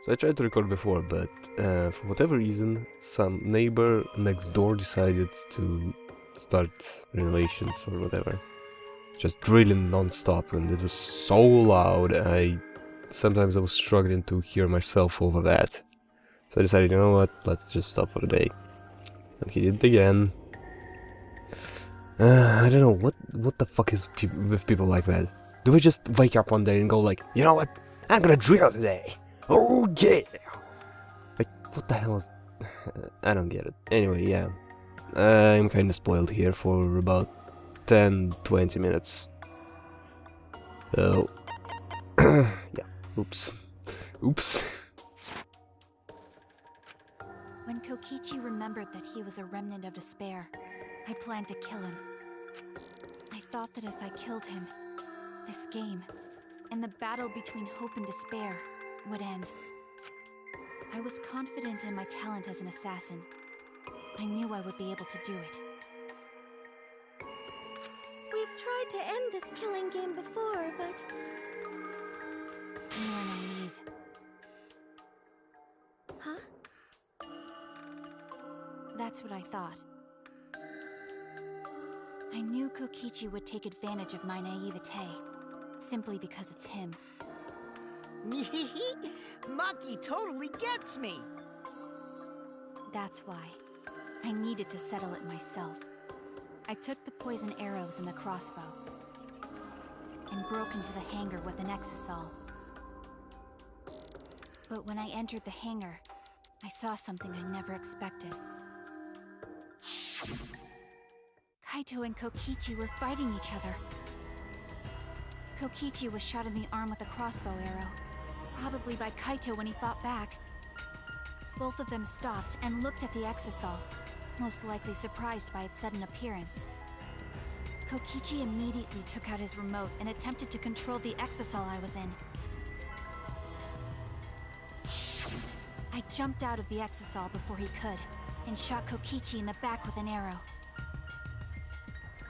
So I tried to record before, but for whatever reason, some neighbor next door decided to start renovations or whatever. Just drilling non-stop, and it was so loud, sometimes I was struggling to hear myself over that. So I decided, you know what, let's just stop for the day. And he did it again. I don't know, what the fuck is with people like that? Do we just wake up one day and go like, you know what, I'm gonna drill today! Oh yeah! Like, what the hell is... I don't get it. Anyway, yeah. I'm kinda spoiled here for about 10-20 minutes. So... yeah, oops. Oops. When Kokichi remembered that he was a remnant of despair, I planned to kill him. I thought that if I killed him, this game, and the battle between hope and despair, would end. I was confident in my talent as an assassin. I knew I would be able to do it. We've tried to end this killing game before, but... You were naive. Huh? That's what I thought. I knew Kokichi would take advantage of my naivete, simply because it's him. Maki totally gets me! That's why. I needed to settle it myself. I took the poison arrows and the crossbow, and broke into the hangar with an exisal. But when I entered the hangar, I saw something I never expected. Kaito and Kokichi were fighting each other. Kokichi was shot in the arm with a crossbow arrow, probably by Kaito when he fought back. Both of them stopped and looked at the exisal, most likely surprised by its sudden appearance. Kokichi immediately took out his remote and attempted to control the exisal I was in. I jumped out of the exisal before he could, and shot Kokichi in the back with an arrow.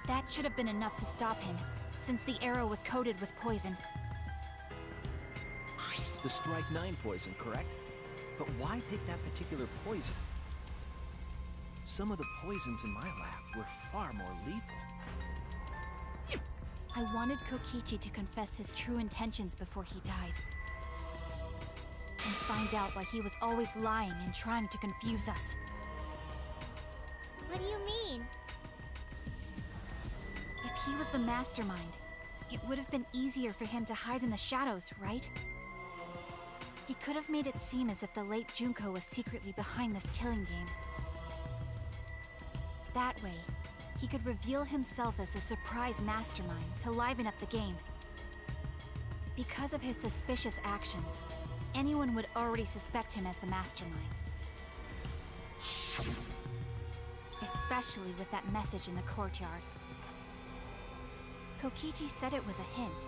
That should have been enough to stop him, since the arrow was coated with poison. The Strike 9 poison, correct? But why pick that particular poison? Some of the poisons in my lab were far more lethal. I wanted Kokichi to confess his true intentions before he died. And find out why he was always lying and trying to confuse us. What do you mean? If he was the mastermind, it would have been easier for him to hide in the shadows, right? He could have made it seem as if the late Junko was secretly behind this killing game. That way, he could reveal himself as the surprise mastermind to liven up the game. Because of his suspicious actions, anyone would already suspect him as the mastermind. Especially with that message in the courtyard. Kokichi said it was a hint,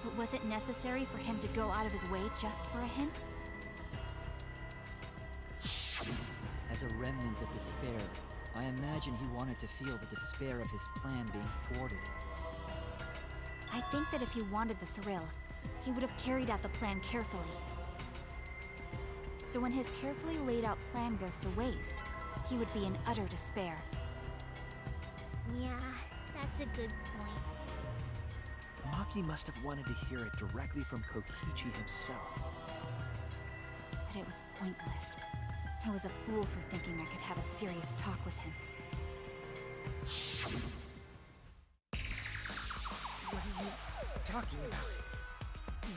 but was it necessary for him to go out of his way just for a hint? As a remnant of despair, I imagine he wanted to feel the despair of his plan being thwarted. I think that if he wanted the thrill, he would have carried out the plan carefully. So when his carefully laid out plan goes to waste, he would be in utter despair. Yeah, that's a good point. Maki must have wanted to hear it directly from Kokichi himself. But it was pointless. I was a fool for thinking I could have a serious talk with him. What are you talking about?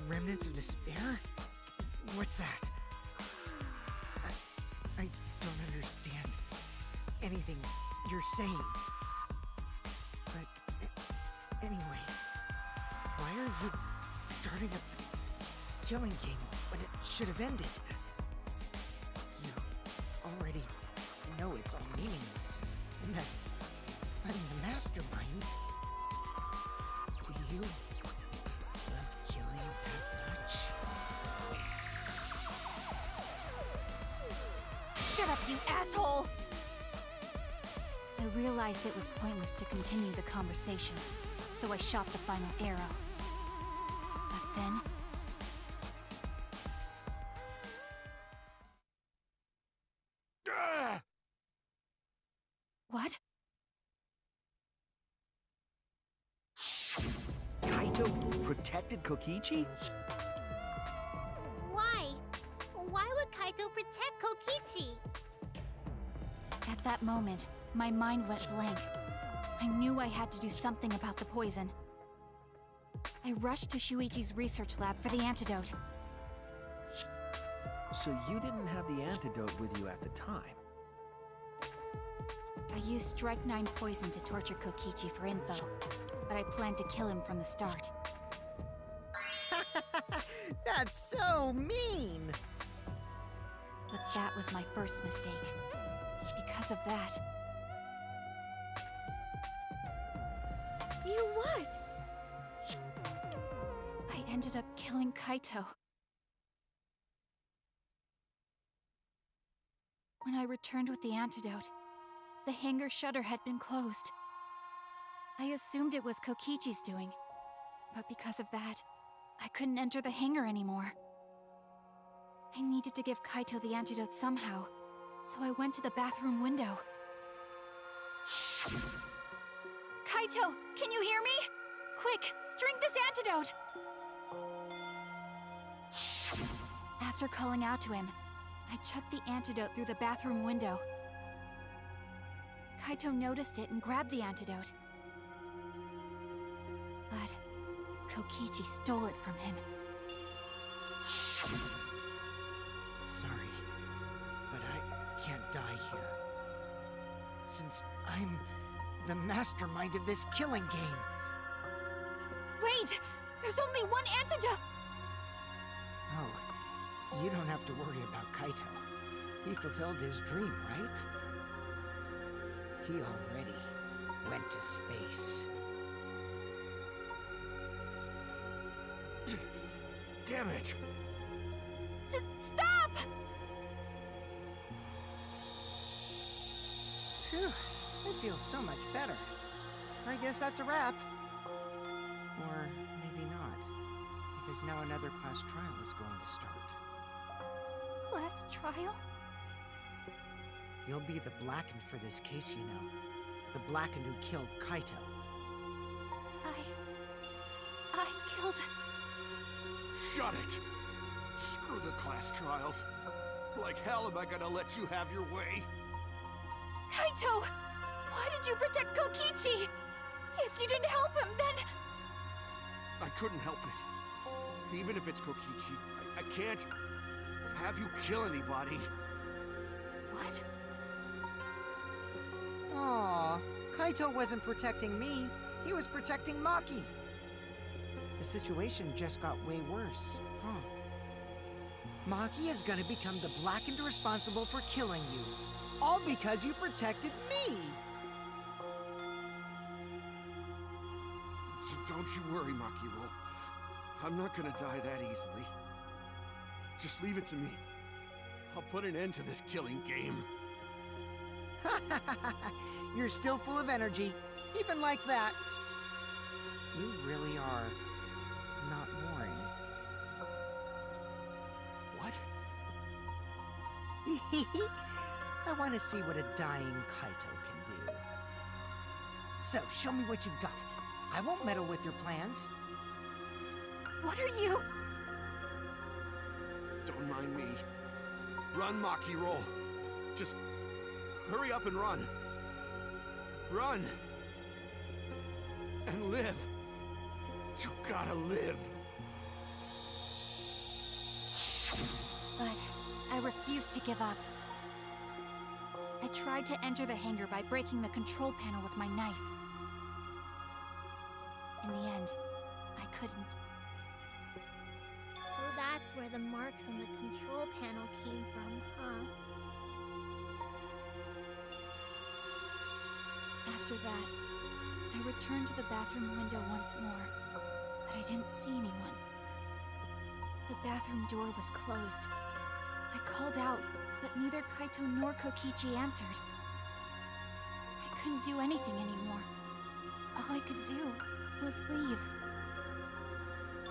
Remnants of despair? What's that? I don't understand anything you're saying. But anyway, why are you starting up the killing game when it should have ended? You already know it's all meaningless, and that I'm the mastermind. Do you love killing that much? Shut up, you asshole! I realized it was pointless to continue the conversation, so I shot the final arrow. But then... protected Kokichi? Why? Why would Kaito protect Kokichi? At that moment, my mind went blank. I knew I had to do something about the poison. I rushed to Shuichi's research lab for the antidote. So you didn't have the antidote with you at the time? I used Strike 9 poison to torture Kokichi for info, but I planned to kill him from the start. That's so mean! But that was my first mistake. Because of that, You what? I ended up killing Kaito. When I returned with the antidote, the hangar shutter had been closed. I assumed it was Kokichi's doing, but because of that, I couldn't enter the hangar anymore. I needed to give Kaito the antidote somehow, so I went to the bathroom window. Kaito, can you hear me? Quick, drink this antidote! After calling out to him, I chucked the antidote through the bathroom window. Kaito noticed it and grabbed the antidote. But Kokichi stole it from him. Sorry, but I can't die here. Since I'm the mastermind of this killing game. Wait! There's only one antidote! Oh, you don't have to worry about Kaito. He fulfilled his dream, right? He already went to space. Damn it! Stop! Phew, I feel so much better. I guess that's a wrap. Or maybe not, because now another class trial is going to start. Class trial? You'll be the Blackened for this case, you know. The Blackened who killed Kaito. I killed... Shut it! Screw the class trials. Like hell am I gonna let you have your way? Kaito! Why did you protect Kokichi? If you didn't help him, then... I couldn't help it. Even if it's Kokichi, I can't have you kill anybody. What? Aw, Kaito wasn't protecting me. He was protecting Maki. The situation just got way worse, huh? Maki is gonna become the Blackened responsible for killing you. All because you protected me! Don't you worry, Makiro. I'm not gonna die that easily. Just leave it to me. I'll put an end to this killing game. You're still full of energy, even like that. You really are not boring. What? I want to see what a dying Kaito can do. So, show me what you've got. I won't meddle with your plans. What are you... Don't mind me. Run, Makiro. Just hurry up and run. Run! And live. You gotta live. But I refused to give up. I tried to enter the hangar by breaking the control panel with my knife. In the end, I couldn't. So that's where the marks on the control panel came from, huh? After that, I returned to the bathroom window once more, but I didn't see anyone. The bathroom door was closed. I called out, but neither Kaito nor Kokichi answered. I couldn't do anything anymore. All I could do was leave.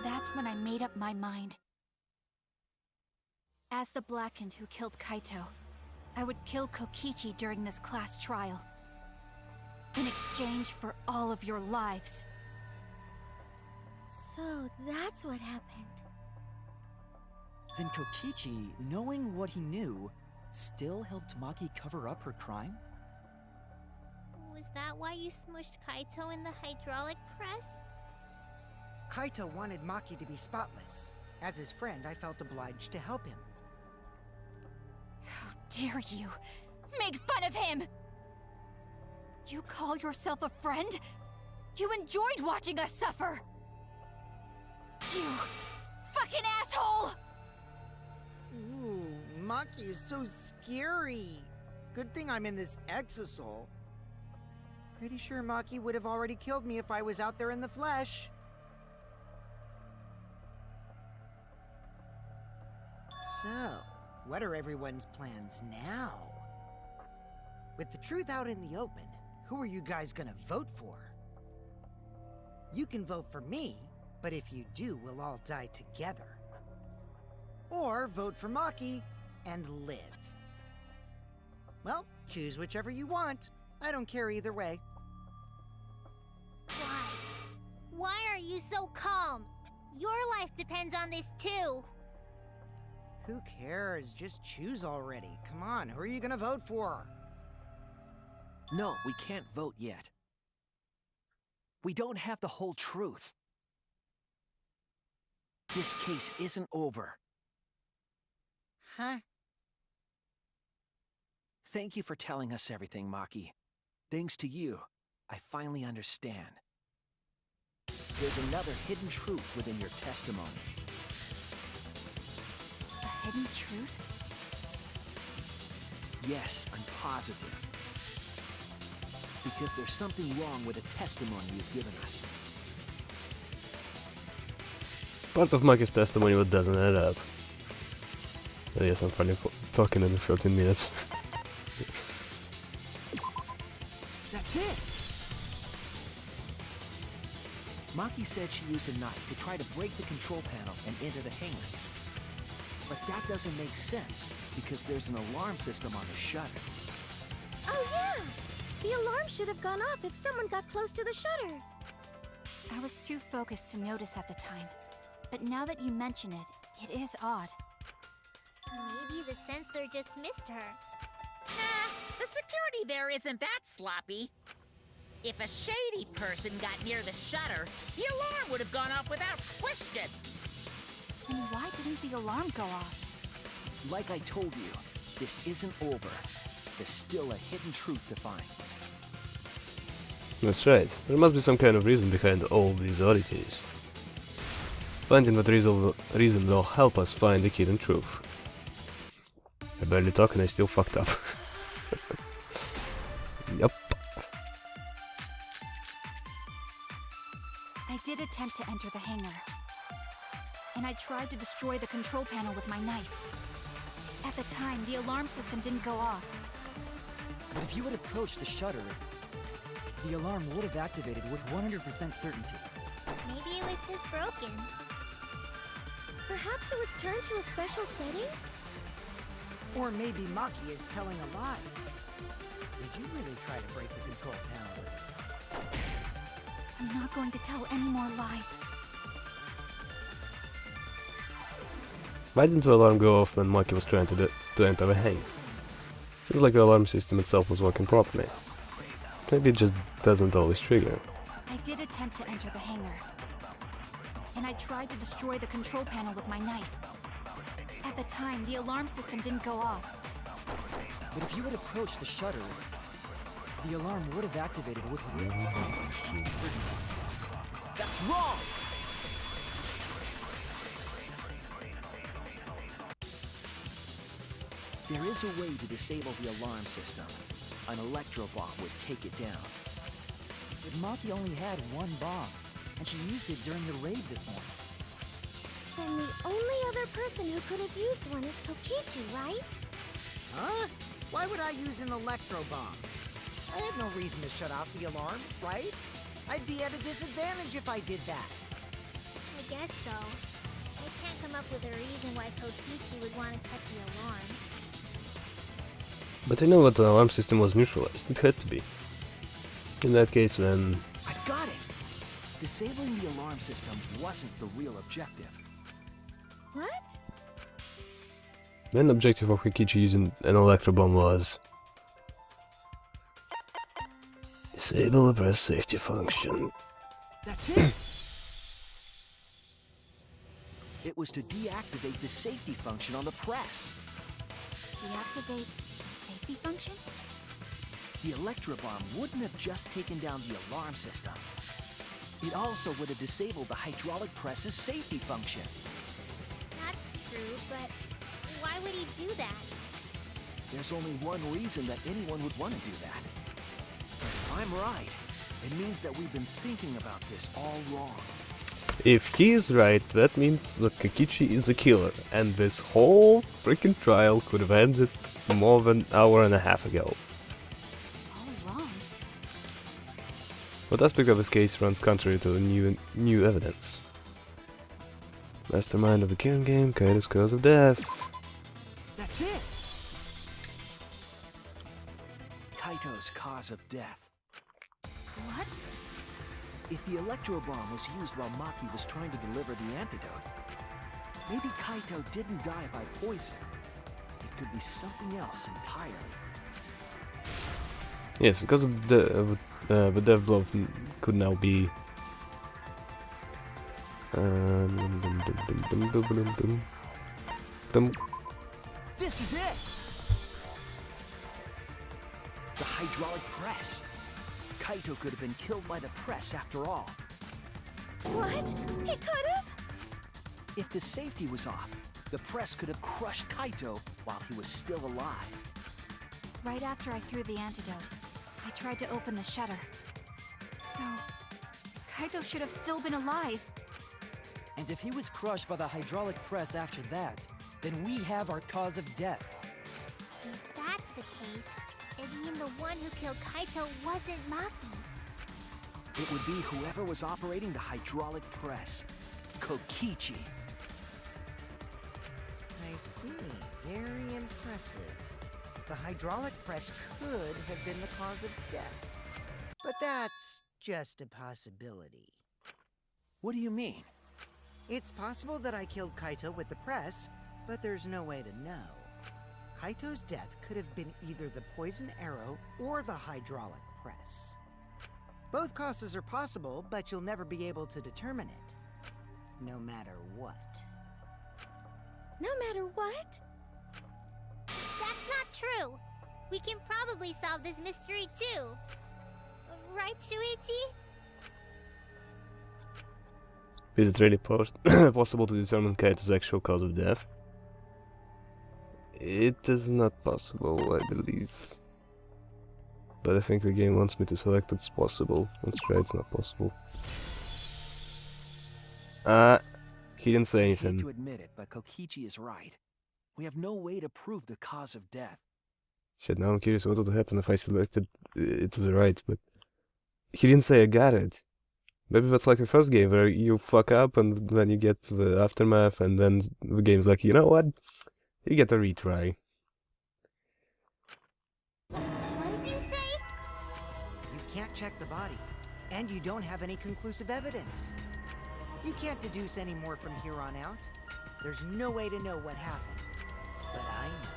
That's when I made up my mind. As the Blackened who killed Kaito, I would kill Kokichi during this class trial. In exchange for all of your lives. So that's what happened. Then Kokichi, knowing what he knew, still helped Maki cover up her crime? Was that why you smushed Kaito in the hydraulic press? Kaito wanted Maki to be spotless. As his friend, I felt obliged to help him. How dare you make fun of him! You call yourself a friend? You enjoyed watching us suffer! You fucking asshole! Ooh, Maki is so scary. Good thing I'm in this exosol. Pretty sure Maki would have already killed me if I was out there in the flesh. So, what are everyone's plans now? With the truth out in the open, who are you guys gonna vote for? You can vote for me, but if you do, we'll all die together. Or vote for Maki and live. Well, choose whichever you want. I don't care either way. Why? Why are you so calm? Your life depends on this too. Who cares? Just choose already. Come on, who are you gonna vote for? No, we can't vote yet. We don't have the whole truth. This case isn't over. Huh? Thank you for telling us everything, Maki. Thanks to you, I finally understand. There's another hidden truth within your testimony. A hidden truth? Yes, I'm positive. Because there's something wrong with the testimony you've given us. Part of Maki's testimony what doesn't add up. But yes, I'm finally talking in 14 minutes. That's it! Maki said she used a knife to try to break the control panel and enter the hangar. But that doesn't make sense, because there's an alarm system on the shutter. Oh yeah! The alarm should have gone off if someone got close to the shutter. I was too focused to notice at the time. But now that you mention it, it is odd. Maybe the sensor just missed her. Nah, the security there isn't that sloppy. If a shady person got near the shutter, the alarm would have gone off without question. Then why didn't the alarm go off? Like I told you, this isn't over. There's still a hidden truth to find. That's right. There must be some kind of reason behind all these oddities. Finding that reason will help us find the hidden truth. I barely talk and I still fucked up. Yup. I did attempt to enter the hangar. And I tried to destroy the control panel with my knife. At the time, the alarm system didn't go off. But if you had approached the shutter, the alarm would have activated with 100% certainty. Maybe it was just broken. Perhaps it was turned to a special setting? Or maybe Maki is telling a lie. Did you really try to break the control panel? I'm not going to tell any more lies. Why didn't the alarm go off when Maki was trying to enter the hangar? Seems like the alarm system itself was working properly. Maybe it just doesn't always trigger. I did attempt to enter the hangar. And I tried to destroy the control panel with my knife. At the time, the alarm system didn't go off. But if you had approached the shutter, the alarm would have activated with 100% certainty. That's wrong! There is a way to disable the alarm system. An electro bomb would take it down. But Maki only had one bomb, and she used it during the raid this morning. Then the only other person who could have used one is Kokichi, right? Huh? Why would I use an electro bomb? I had no reason to shut off the alarm, right? I'd be at a disadvantage if I did that. I guess so. I can't come up with a reason why Kokichi would want to cut the alarm. But I know that the alarm system was neutralized. It had to be. In that case, then... I've got it! Disabling the alarm system wasn't the real objective. What? Main objective of Hikichi using an electro bomb was disable the press safety function. That's it! It was to deactivate the safety function on the press. Deactivate the safety function? The electro bomb wouldn't have just taken down the alarm system. It also would have disabled the hydraulic press's safety function. That's true, but why would he do that? There's only one reason that anyone would want to do that. But if I'm right, it means that we've been thinking about this all wrong. If he is right, that means that Kokichi is the killer, and this whole freaking trial could have ended more than an hour and a half ago. All wrong. What aspect of this case runs contrary to the new evidence? Mastermind of the killing game, Kaito's cause of death. That's it! Kaito's cause of death. What? If the electro bomb was used while Maki was trying to deliver the antidote, maybe Kaito didn't die by poison. It could be something else entirely. Yes, because of the death blow could now be. This is it! The hydraulic press. Kaito could have been killed by the press after all. What? He could have? If the safety was off, the press could have crushed Kaito while he was still alive. Right after I threw the antidote, I tried to open the shutter. So, Kaito should have still been alive. And if he was crushed by the hydraulic press after that, then we have our cause of death. If that's the case, it'd mean the one who killed Kaito wasn't Maki. It would be whoever was operating the hydraulic press. Kokichi. I see. Very impressive. The hydraulic press could have been the cause of death. But that's just a possibility. What do you mean? It's possible that I killed Kaito with the press, but there's no way to know. Kaito's death could have been either the poison arrow or the hydraulic press. Both causes are possible, but you'll never be able to determine it. No matter what. No matter what? That's not true. We can probably solve this mystery too. Right, Shuichi? Is it really possible to determine Kaito's actual cause of death? It is not possible, I believe. But I think the game wants me to select it's possible. Let's try it's not possible. He didn't say I hate anything. to admit it, but Kokichi is right. We have no way to prove the cause of death. Shit, now I'm curious what would happen if I selected it to the right, but he didn't say I got it. Maybe that's like the first game where you fuck up and then you get the aftermath and then the game's like, you know what? You get a retry. What did you say? You can't check the body, and you don't have any conclusive evidence. You can't deduce any more from here on out. There's no way to know what happened. But I know,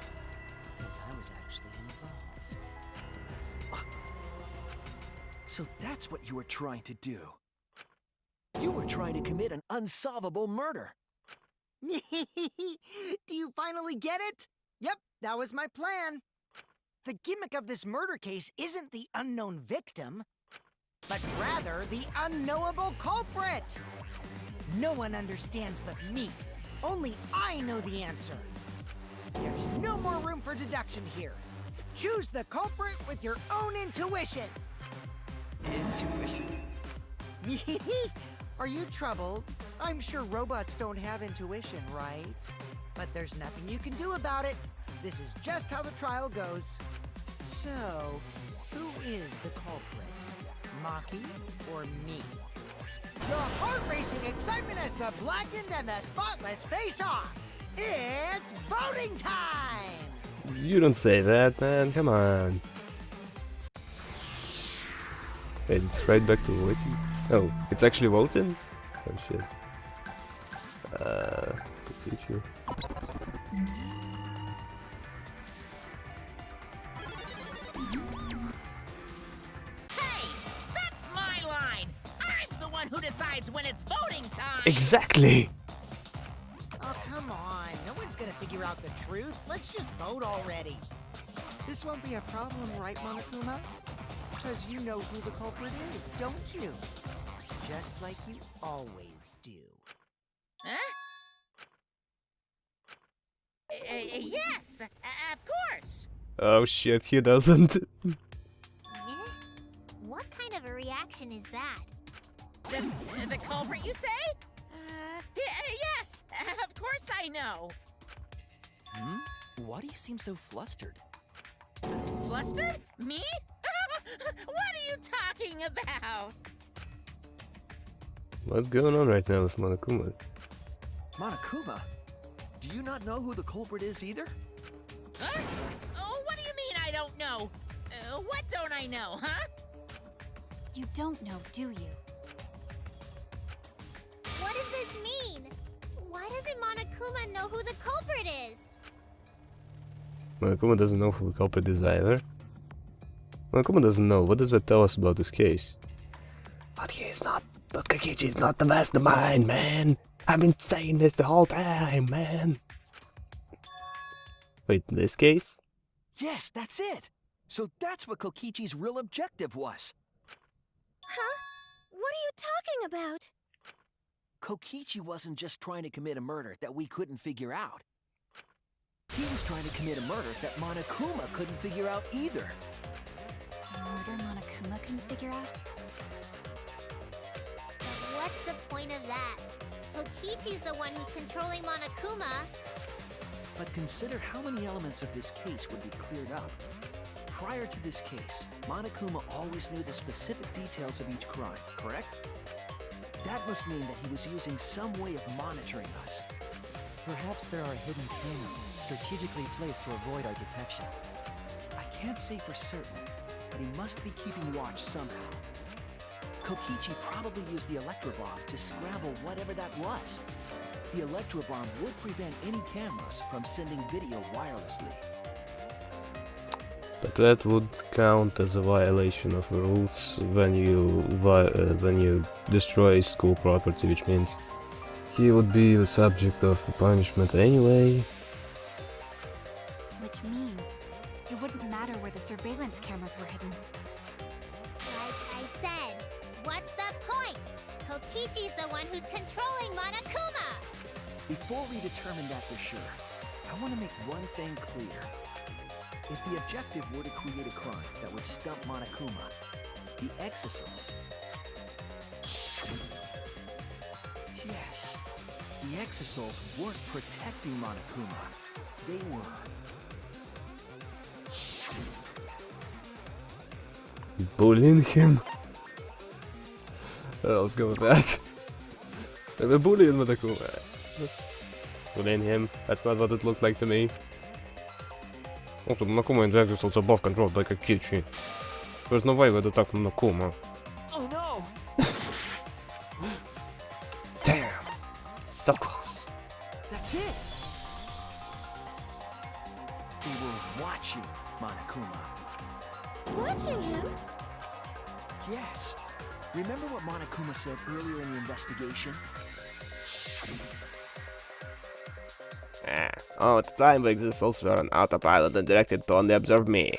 because I was actually involved. So that's what you were trying to do. You were trying to commit an unsolvable murder. Do you finally get it? Yep, that was my plan. The gimmick of this murder case isn't the unknown victim, but rather the unknowable culprit. No one understands but me. Only I know the answer. There's no more room for deduction here. Choose the culprit with your own intuition. Intuition? Are you troubled? I'm sure robots don't have intuition, right? But there's nothing you can do about it. This is just how the trial goes. So, who is the culprit? Maki or me? The heart-racing excitement as the blackened and the spotless face off. It's voting time! You don't say that, man. Come on. Wait, it's right back to waiting. Oh, it's actually voting? Oh shit. Pikachu. Hey, that's my line. I'm the one who decides when it's voting time. Exactly! Oh, come on. No one's gonna figure out the truth. Let's just vote already. This won't be a problem, right, Monokuma? Because you know who the culprit is, don't you? Just like you always do. Huh? Yes, of course. Oh shit, he doesn't. Eh? What kind of a reaction is that? The culprit, you say? Yes, of course I know. Hmm? Why do you seem so flustered? Flustered? Me? What are you talking about? What's going on right now with Monokuma? Monokuma? Do you not know who the culprit is either? Huh? Oh, what do you mean I don't know? What don't I know, huh? You don't know, do you? What does this mean? Why doesn't Monokuma know who the culprit is? Monokuma doesn't know who the culprit is either. Monokuma doesn't know. What does that tell us about this case? But he is not. But Kokichi is not the mastermind, man. I've been saying this the whole time, man. Wait, this case? Yes, that's it! So that's what Kokichi's real objective was. Huh? What are you talking about? Kokichi wasn't just trying to commit a murder that we couldn't figure out. He was trying to commit a murder that Monokuma couldn't figure out either. A murder Monokuma couldn't figure out? What's the point of that? Kokichi's the one who's controlling Monokuma. But consider how many elements of this case would be cleared up. Prior to this case, Monokuma always knew the specific details of each crime, correct? That must mean that he was using some way of monitoring us. Perhaps there are hidden cameras strategically placed to avoid our detection. I can't say for certain, but he must be keeping watch somehow. Kokichi probably used the Electrobomb to scramble whatever that was. The Electrobomb would prevent any cameras from sending video wirelessly. But that would count as a violation of rules when you destroy school property, which means he would be the subject of punishment anyway. Which means it wouldn't matter where the surveillance cameras were hidden. Like I said, what's the point? Kokichi's the one who's controlling Monokuma! Before we determine that for sure, I want to make one thing clear. If the objective were to create a crime that would stump Monokuma, the exosols... Yes, the exosols weren't protecting Monokuma. They were... Bullying him? Let's go with that. They were bullying Monokuma. Bullying him? That's not what it looked like to me. Also, Monokuma and Jax are above controlled by Kokichi. There's no way we'd attack Monokuma. Oh no! Damn! So close. That's it! They were watching Monokuma. Watching him? Yes. Remember what Monokuma said earlier in the investigation? All the time the exosols were on autopilot and directed to only observe me.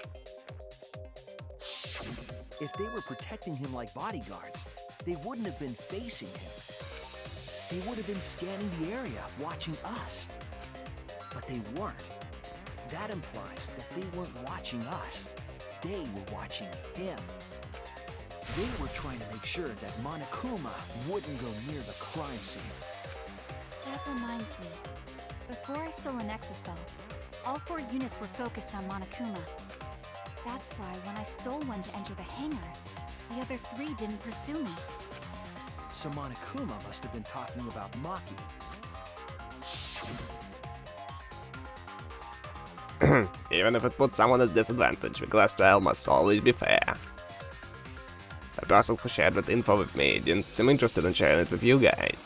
If they were protecting him like bodyguards, they wouldn't have been facing him. They would have been scanning the area, watching us. But they weren't. That implies that they weren't watching us. They were watching him. They were trying to make sure that Monokuma wouldn't go near the crime scene. That reminds me. Before I stole an exosol, all 4 units were focused on Monokuma. That's why when I stole one to enter the hangar, the other 3 didn't pursue me. So Monokuma must have been talking about Maki. Even if it puts someone at disadvantage, the glass trial must always be fair. After asking for shared that info with me, didn't seem interested in sharing it with you guys.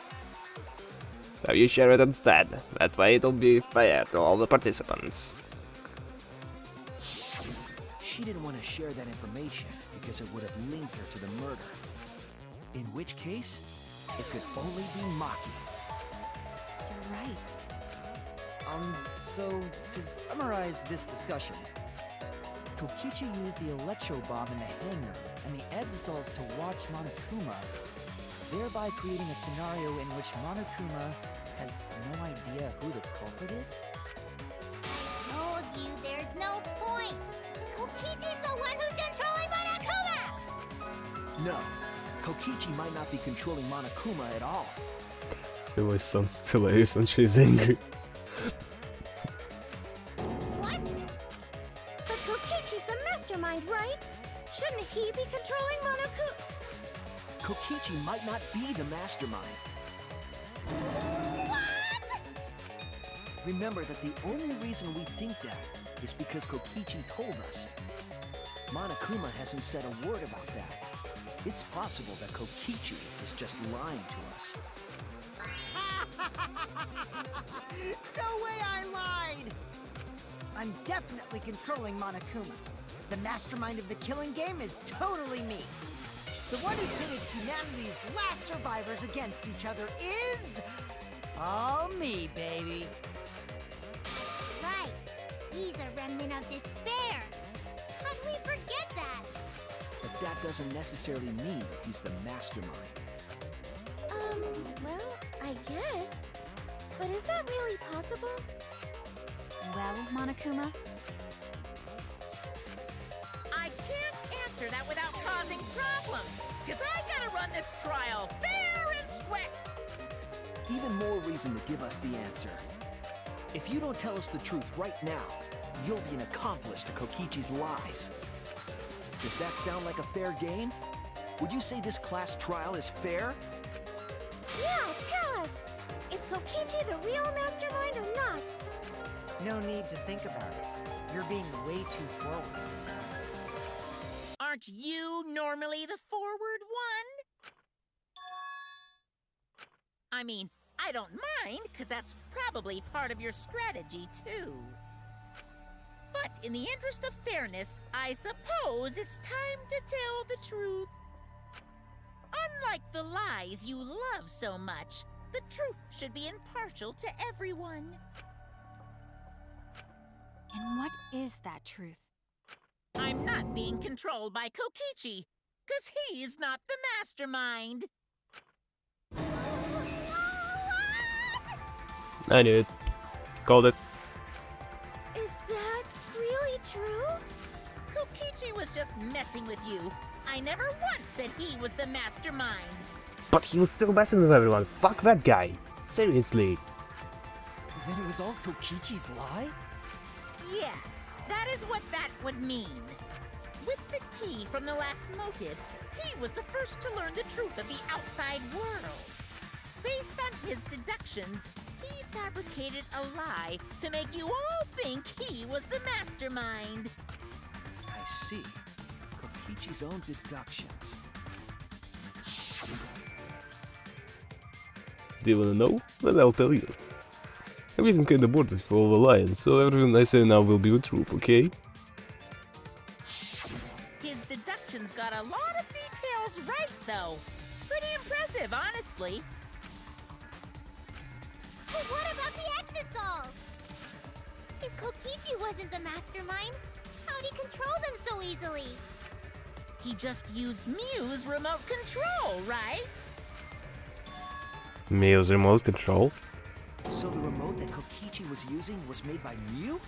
So you share it instead. That way it'll be fair to all the participants. She didn't want to share that information because it would have linked her to the murder. In which case, it could only be Maki. You're right. So to summarize this discussion, Kokichi used the electro bomb in the hangar and the exosols to watch Monokuma, thereby creating a scenario in which Monokuma has no idea who the culprit is? Told you there's no point. Kokichi's the one who's controlling Monokuma! No, Kokichi might not be controlling Monokuma at all. It always sounds hilarious when she's angry. What? But Kokichi's the mastermind, right? Shouldn't he be controlling Monokuma? Kokichi might not be the mastermind. What? Remember that the only reason we think that is because Kokichi told us. Monokuma hasn't said a word about that. It's possible that Kokichi is just lying to us. No way I lied! I'm definitely controlling Monokuma. The mastermind of the killing game is totally me. The one who pitted humanity's last survivors against each other is... all me, baby. Right. He's a remnant of despair. How'd we forget that? But that doesn't necessarily mean that he's the mastermind. Well, I guess. But is that really possible? Well, Monokuma, I can't answer that without causing problems, because I gotta run this trial fair and square. Even more reason to give us the answer. If you don't tell us the truth right now, you'll be an accomplice to Kokichi's lies. Does that sound like a fair game? Would you say this class trial is fair? Yeah, tell us! Is Kokichi the real mastermind or not? No need to think about it. You're being way too forward. Aren't you normally the forward one? I mean, I don't mind, because that's probably part of your strategy, too. But in the interest of fairness, I suppose it's time to tell the truth. Unlike the lies you love so much, the truth should be impartial to everyone. and what is that truth? I'm not being controlled by Kokichi, because he's not the mastermind. I knew it. Called it. Is that really true? Kokichi was just messing with you. I never once said he was the mastermind. But he was still messing with everyone. Fuck that guy. Seriously. Then it was all Kokichi's lie? Yeah, that is what that would mean. With the key from the last motive, he was the first to learn the truth of the outside world. Based on his deductions, he fabricated a lie to make you all think he was the mastermind. I see. Kokichi's own deductions. Do you wanna know? Well, I'll tell you. I'm getting kinda bored with all the lions, so everything I say now will be the truth, okay? His deductions got a lot of details right, though. Pretty impressive, honestly. But what about the Exosols? If Kokichi wasn't the mastermind, how'd he control them so easily? He just used Mew's remote control, right? Mew's remote control? So the remote that Kokichi was using was made by Mew?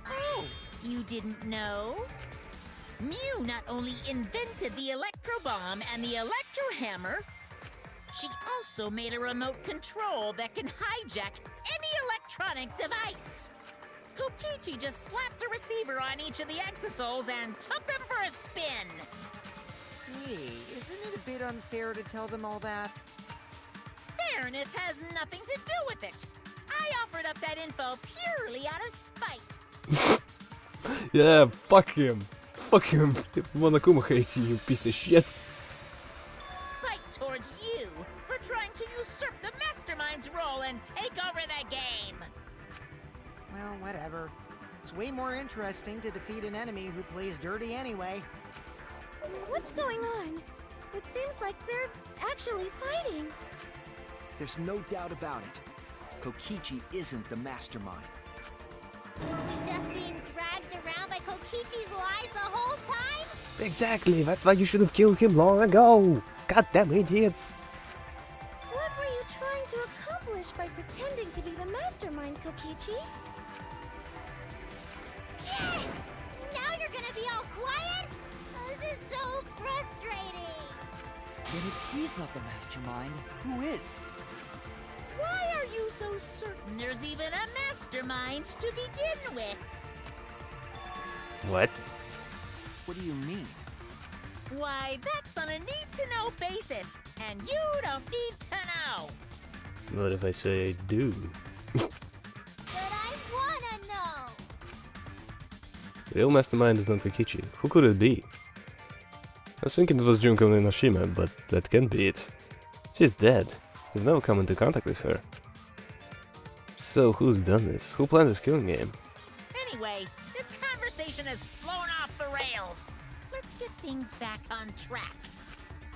Oh, you didn't know? Mew not only invented the electro bomb and the electro hammer, she also made a remote control that can hijack any electronic device. Kokichi just slapped a receiver on each of the exosols and took them for a spin. Hey, isn't it a bit unfair to tell them all that? Fairness has nothing to do with it. I offered up that info purely out of spite. Yeah, fuck him. Fuck him. Monokuma hates you, piece of shit. whatever. It's way more interesting to defeat an enemy who plays dirty anyway. What's going on? It seems like they're actually fighting. There's no doubt about it. Kokichi isn't the mastermind. Were we just being dragged around by Kokichi's lies the whole time? Exactly, that's why you should have killed him long ago! Goddamn idiots! What were you trying to accomplish by pretending to be the mastermind, Kokichi? Yeah! Now you're gonna be all quiet? This is so frustrating! Then if he's not the mastermind, who is? Why are you so certain there's even a mastermind to begin with? What? What do you mean? Why, that's on a need-to-know basis, and you don't need to know. What if I say I do? But I wanna know! The real mastermind is not Kokichi. Who could it be? I was thinking it was Junko Ninoshima, but that can't be it. She's dead. We've never come into contact with her. So who's done this? Who planned this killing game? Anyway, this conversation has flown off the rails. Let's get things back on track.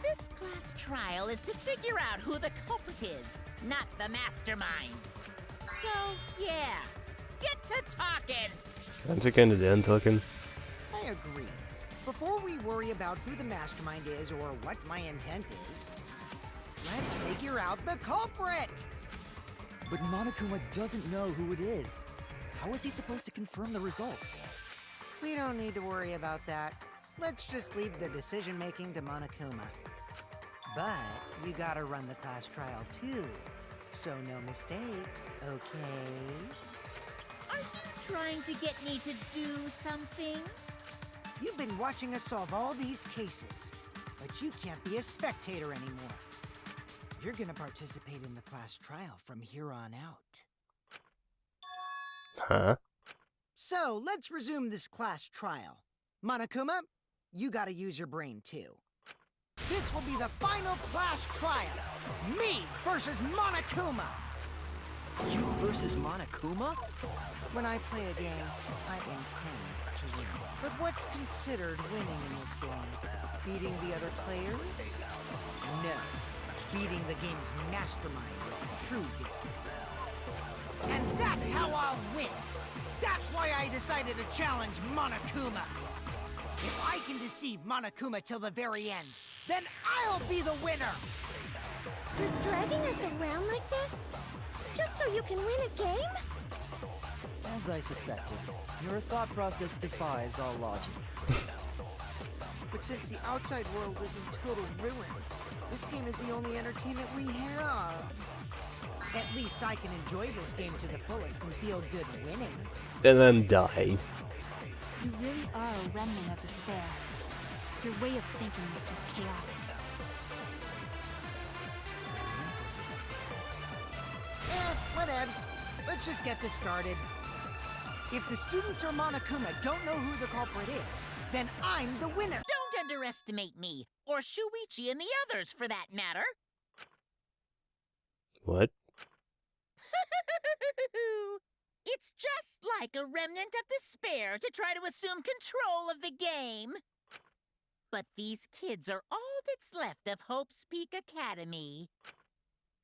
This class trial is to figure out who the culprit is, not the mastermind. So, yeah, get to talking. Aren't you kinda done talking? I agree. Before we worry about who the mastermind is or what my intent is, let's figure out the culprit! But Monokuma doesn't know who it is. How is he supposed to confirm the results? We don't need to worry about that. Let's just leave the decision-making to Monokuma. But you gotta run the class trial too, so no mistakes, okay? Are you trying to get me to do something? You've been watching us solve all these cases, but you can't be a spectator anymore. You're gonna participate in the class trial from here on out. Huh? So, let's resume this class trial. Monokuma, you gotta use your brain too. This will be the final class trial. Me versus Monokuma. You versus Monokuma? When I play a game, I intend to win. But what's considered winning in this game? Beating the other players? No. Beating the game's mastermind is the true game. And that's how I'll win! That's why I decided to challenge Monokuma! If I can deceive Monokuma till the very end, then I'll be the winner! You're dragging us around like this? Just so you can win a game? As I suspected, your thought process defies all logic. But since the outside world is in total ruin, this game is the only entertainment we have. At least I can enjoy this game to the fullest and feel good winning. And then die. You really are a remnant of despair. Your way of thinking is just chaotic. Whatevs. Let's just get this started. If the students or Monokuma don't know who the culprit is, then I'm the winner. Don't underestimate me, or Shuichi and the others for that matter. What? It's just like a remnant of despair to try to assume control of the game. But these kids are all that's left of Hope's Peak Academy.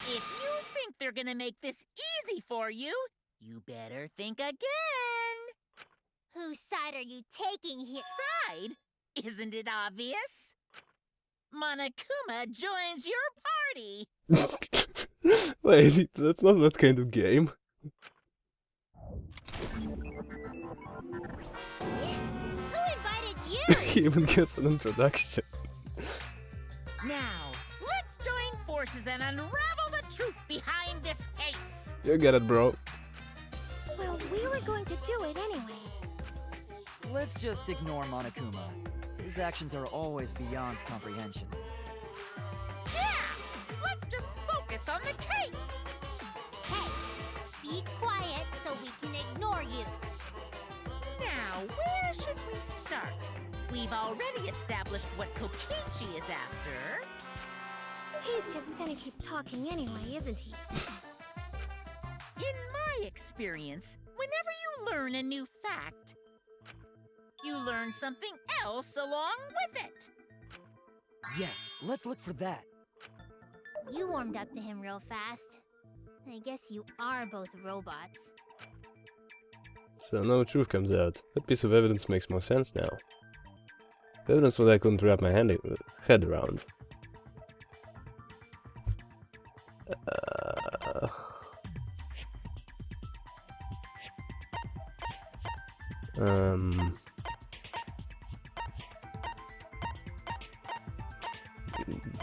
If you think they're gonna make this easy for you, you better think again. Whose side are you taking here? Side? Isn't it obvious? Monokuma joins your party. Wait, that's not that kind of game. Who invited you? He even gets an introduction. Now, let's join forces and unravel the truth behind this case. You get it, bro. Well, we were going to do it anyway. Let's just ignore Monokuma. His actions are always beyond comprehension. Yeah! Let's just focus on the case! Hey, be quiet so we can ignore you. Now, where should we start? We've already established what Kokichi is after. He's just gonna keep talking anyway, isn't he? In my experience, whenever you you learn a new fact, you learn something else along with it. Yes, let's look for that. You warmed up to him real fast. I guess you are both robots. So no truth comes out. That piece of evidence makes more sense now. Evidence that I couldn't wrap my head around.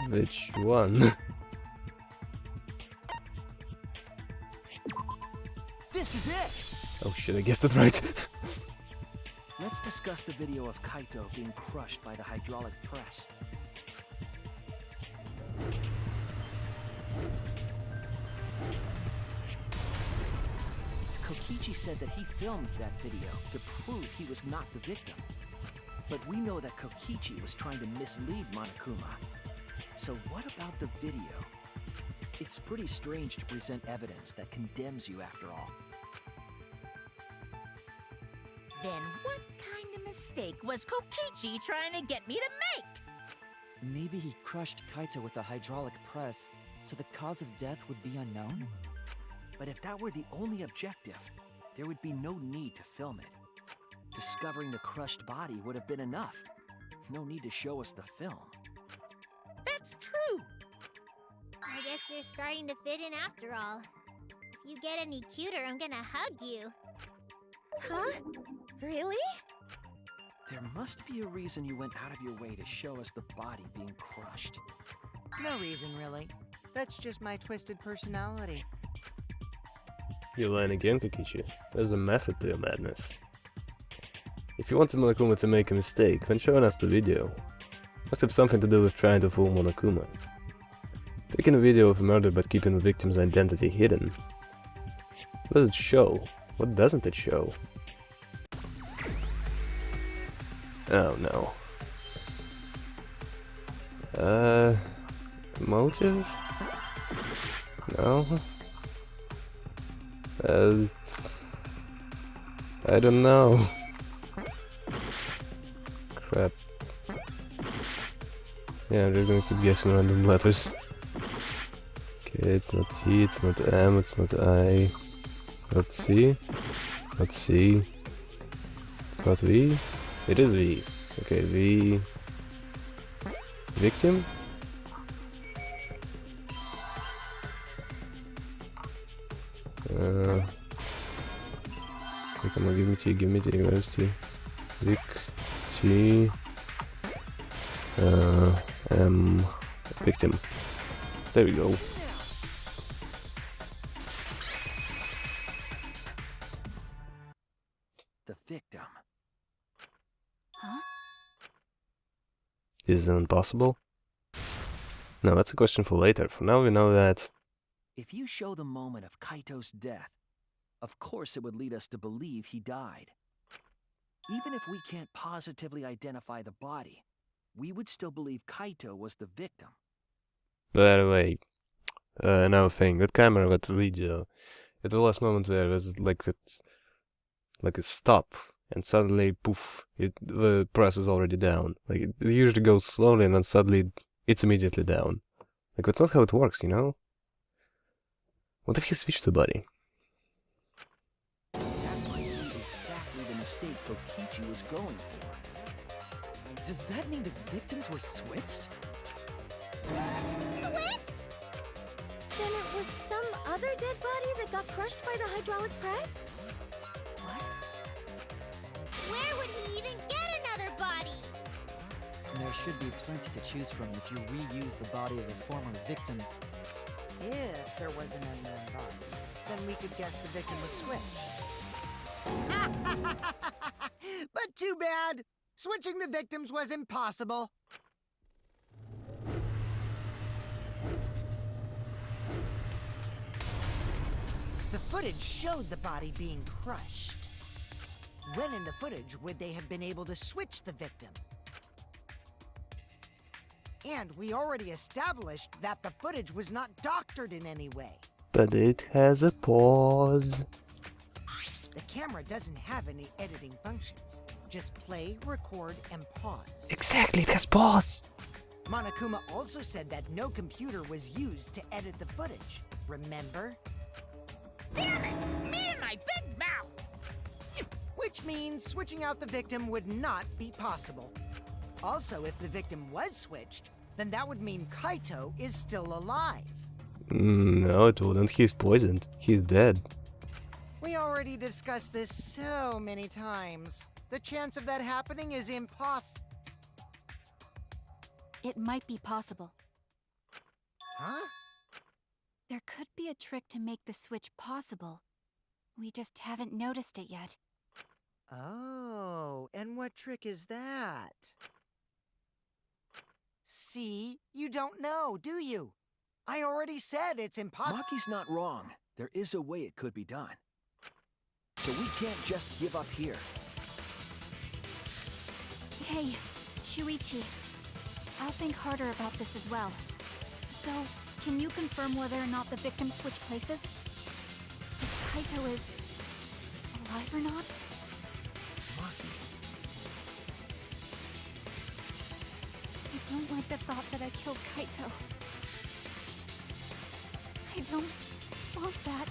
Which one? This is it! Oh shit, I guessed it right. Let's discuss the video of Kaito being crushed by the hydraulic press. Kokichi said that he filmed that video to prove he was not the victim. But we know that Kokichi was trying to mislead Monokuma. So what about the video? It's pretty strange to present evidence that condemns you after all. Then what kind of mistake was Kokichi trying to get me to make? Maybe he crushed Kaito with a hydraulic press, so the cause of death would be unknown? But if that were the only objective, there would be no need to film it. Discovering the crushed body would have been enough. No need to show us the film. That's true. I guess you're starting to fit in after all. If you get any cuter, I'm gonna hug you. Huh? Really? There must be a reason you went out of your way to show us the body being crushed. No reason, really. That's just my twisted personality. You're lying again, Kokichi. There's a method to your madness. If you wanted Monokuma to make a mistake, then showing us the video. Must have something to do with trying to fool Monokuma. Taking a video of a murder but keeping the victim's identity hidden. What does it show? What doesn't it show? Oh no. Motive? No? I don't know. Crap. Yeah, I'm just gonna keep guessing random letters. Okay, it's not T, it's not M, it's not I. Not C. Not C. Not V. It is V. Okay, V. Victim? Come on, give me T, where's T? Vic, T, M, victim. There we go. The victim. Huh? Is it impossible? No, that's a question for later. For now we know that... If you show the moment of Kaito's death, of course it would lead us to believe he died. Even if we can't positively identify the body, we would still believe Kaito was the victim. By the way, another thing, that camera that video, at the last moment where there's like a stop, and suddenly, poof, the press is already down. Like, it usually goes slowly and then suddenly it's immediately down. Like, that's not how it works, you know? What if you switch the body? That might be exactly the mistake Kokichi was going for. Does that mean the victims were switched? Switched? Then it was some other dead body that got crushed by the hydraulic press? What? Where would he even get another body? There should be plenty to choose from if you reuse the body of a former victim. If there was an unknown body, then we could guess the victim was switched. But too bad! Switching the victims was impossible. The footage showed the body being crushed. When in the footage would they have been able to switch the victim? And we already established that the footage was not doctored in any way. But it has a pause. The camera doesn't have any editing functions. Just play, record, and pause. Exactly, it has pause. Monokuma also said that no computer was used to edit the footage. Remember? Damn it! Me and my big mouth! Which means switching out the victim would not be possible. Also, if the victim was switched, then that would mean Kaito is still alive. No, it wouldn't. He's poisoned. He's dead. We already discussed this so many times. The chance of that happening is impossible. It might be possible. Huh? There could be a trick to make the switch possible. We just haven't noticed it yet. Oh, and what trick is that? See? You don't know, do you? I already said it's impossible. Maki's not wrong. There is a way it could be done. So we can't just give up here. Hey, Shuichi. I'll think harder about this as well. So, can you confirm whether or not the victims switch places? If Kaito is alive or not? Maki. I don't like the thought that I killed Kaito. I don't want that.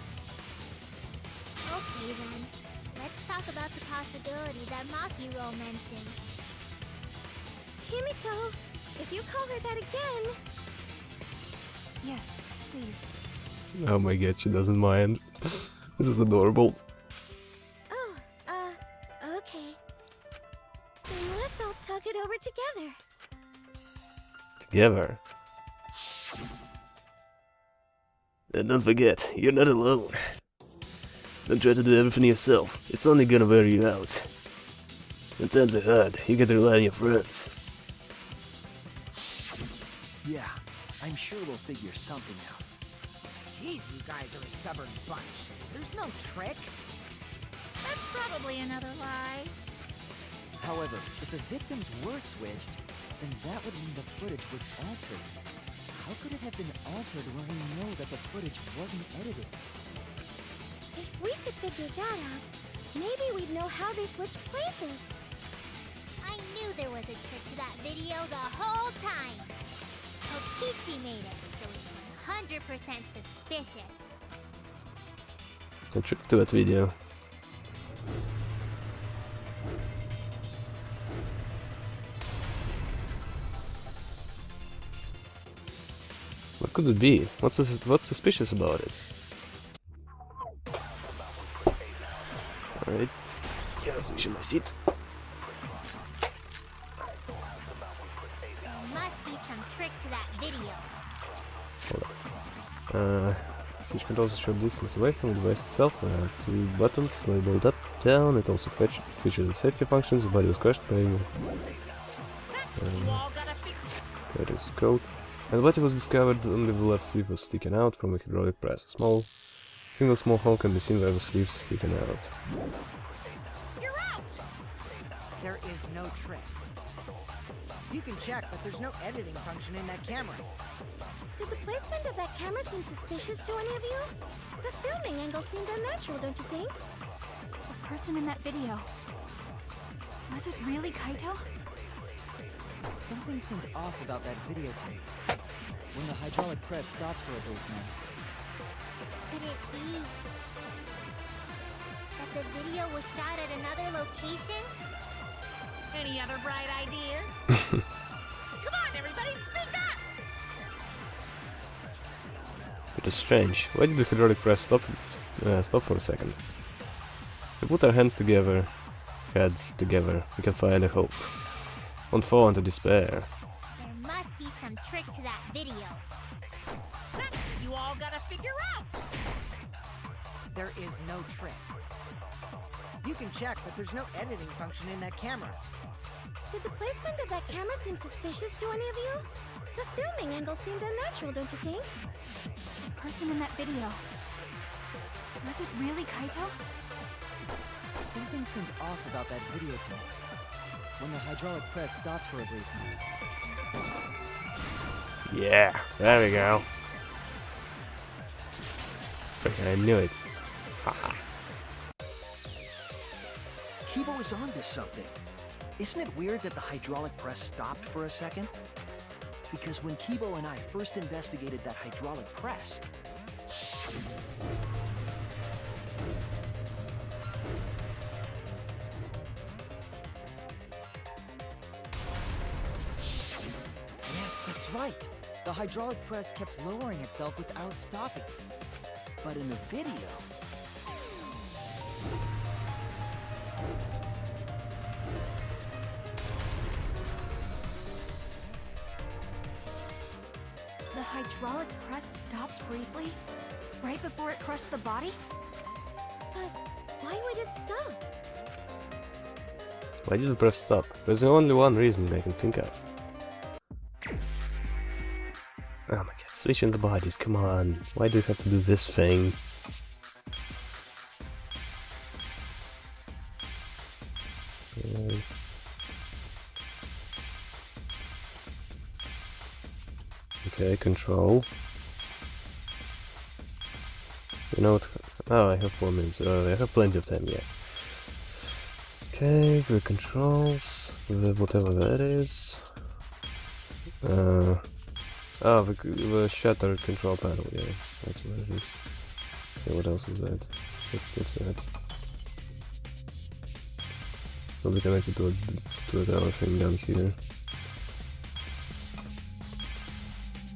Okay then. Let's talk about the possibility that Makiro mentioned. Himiko, if you call her that again... Yes, please. Oh my god, she doesn't mind. This is adorable. Oh, okay. Then let's all talk it over together. Together. And don't forget, you're not alone. Don't try to do everything yourself. It's only gonna wear you out. When times are hard, you gotta rely on your friends. Yeah, I'm sure we'll figure something out. Jeez, you guys are a stubborn bunch. There's no trick. That's probably another lie. However, if the victims were switched, then that would mean the footage was altered. How could it have been altered when we know that the footage wasn't edited? If we could figure that out, maybe we'd know how they switched places. I knew there was a trick to that video the whole time. Kokichi made it, so it's 100% suspicious. A trick to that video. What could it be? What's suspicious about it? Alright. Yeah, switch my seat. There must be some trick to that video. Hold on. Switch controls a short distance away from the device itself. There are two buttons labeled up, down. It also features the safety functions. The body was crushed by You all gotta figure. that is code. And the body was discovered, only the left sleeve was sticking out from a hydraulic press. A single small hole can be seen where the sleeves sticking out. You're out! There is no trick. You can check, but there's no editing function in that camera. Did the placement of that camera seem suspicious to any of you? The filming angle seemed unnatural, don't you think? The person in that video. Was it really Kaito? Something seemed off about that videotape. When the hydraulic press stopped for a brief moment. Could it be that the video was shot at another location? Any other bright ideas? Come on, everybody, speak up! It is strange. Why did the hydraulic press stop for a second? If we put our heads together, we can find a hope. Won't fall into despair. There must be some trick to that video. That's what you all gotta figure out! There is no trick. You can check, but there's no editing function in that camera. Did the placement of that camera seem suspicious to any of you? The filming angle seemed unnatural, don't you think? The person in that video. Was it really Kaito? Something seemed off about that videotape. When the hydraulic press stopped for a brief moment. Yeah, there we go. Okay, I knew it. Haha. Kibo is onto something. Isn't it weird that the hydraulic press stopped for a second? Because when Kibo and I first investigated that hydraulic press, Yes, that's right. The hydraulic press kept lowering itself without stopping. but in the video, The hydraulic press stopped briefly, right before it crushed the body? But why would it stop? Why did you press stop? There's only one reason I can think of. Oh my god, switching the bodies, come on. Why do you have to do this thing? Okay, control. You know what? Oh, I have 4 minutes. I have plenty of time, yeah. Okay, the controls, whatever that is. Oh, the shutter control panel, yeah, that's what it is. Okay, what else is that? What's that? Probably connected to the other thing down here.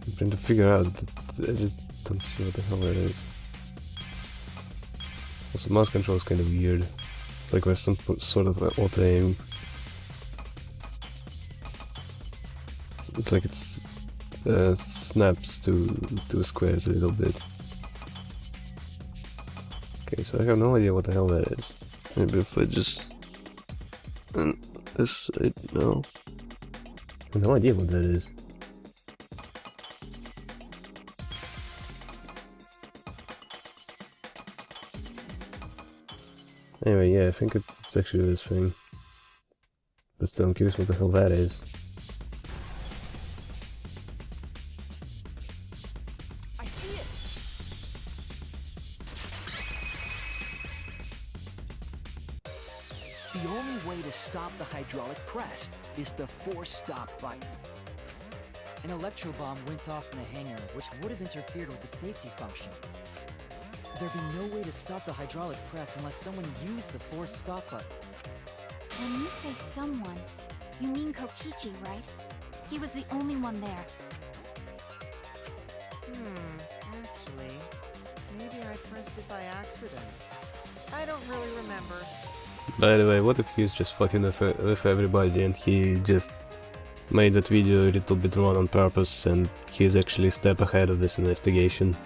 I'm trying to figure out, I just don't see what the hell that is. Also, mouse control is kind of weird. It's like there's some sort of auto aim. It's like it snaps to squares a little bit. Okay, so I have no idea what the hell that is. Maybe if I just... this... no. I have no idea what that is. Anyway, yeah, I think it's actually this thing. But still, I'm curious what the hell that is. I see it! The only way to stop the hydraulic press is the force stop button. An electro bomb went off in the hangar, which would have interfered with the safety function. There'd be no way to stop the hydraulic press unless someone used the force stop button. When you say someone, you mean Kokichi, right? He was the only one there. Actually, maybe I pressed it by accident. I don't really remember. By the way, what if he's just fucking with everybody and he just made that video a little bit wrong on purpose and he's actually a step ahead of this investigation?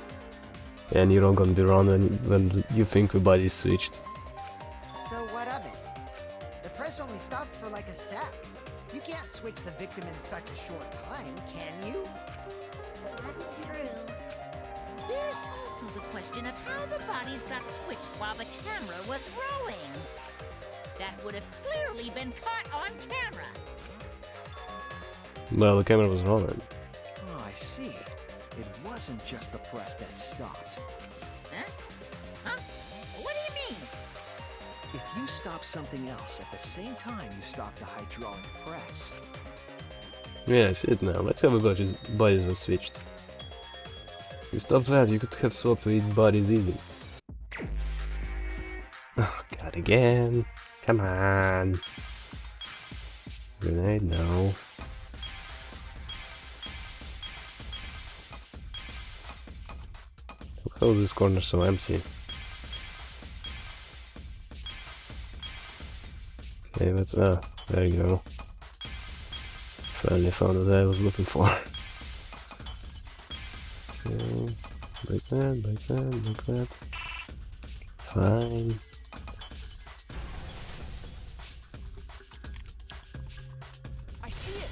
And you're all gonna be wrong when you think the body's switched. So what of it? The press only stopped for like a sec. You can't switch the victim in such a short time, can you? That's true. There's also the question of how the bodies got switched while the camera was rolling. That would have clearly been caught on camera. Well, the camera was rolling. Oh, I see. It wasn't just the press that stopped. Huh? Huh? What do you mean? If you stop something else at the same time you stop the hydraulic press, Yeah, I see it now. Let's have a bodies were switched. If you stop that, you could have swapped with bodies easy. Oh god, again. Come on. Grenade, no. How is this corner so empty? Okay, let's... ah, there you go. Finally found what I was looking for. Okay, like that, like that. Fine. I see it!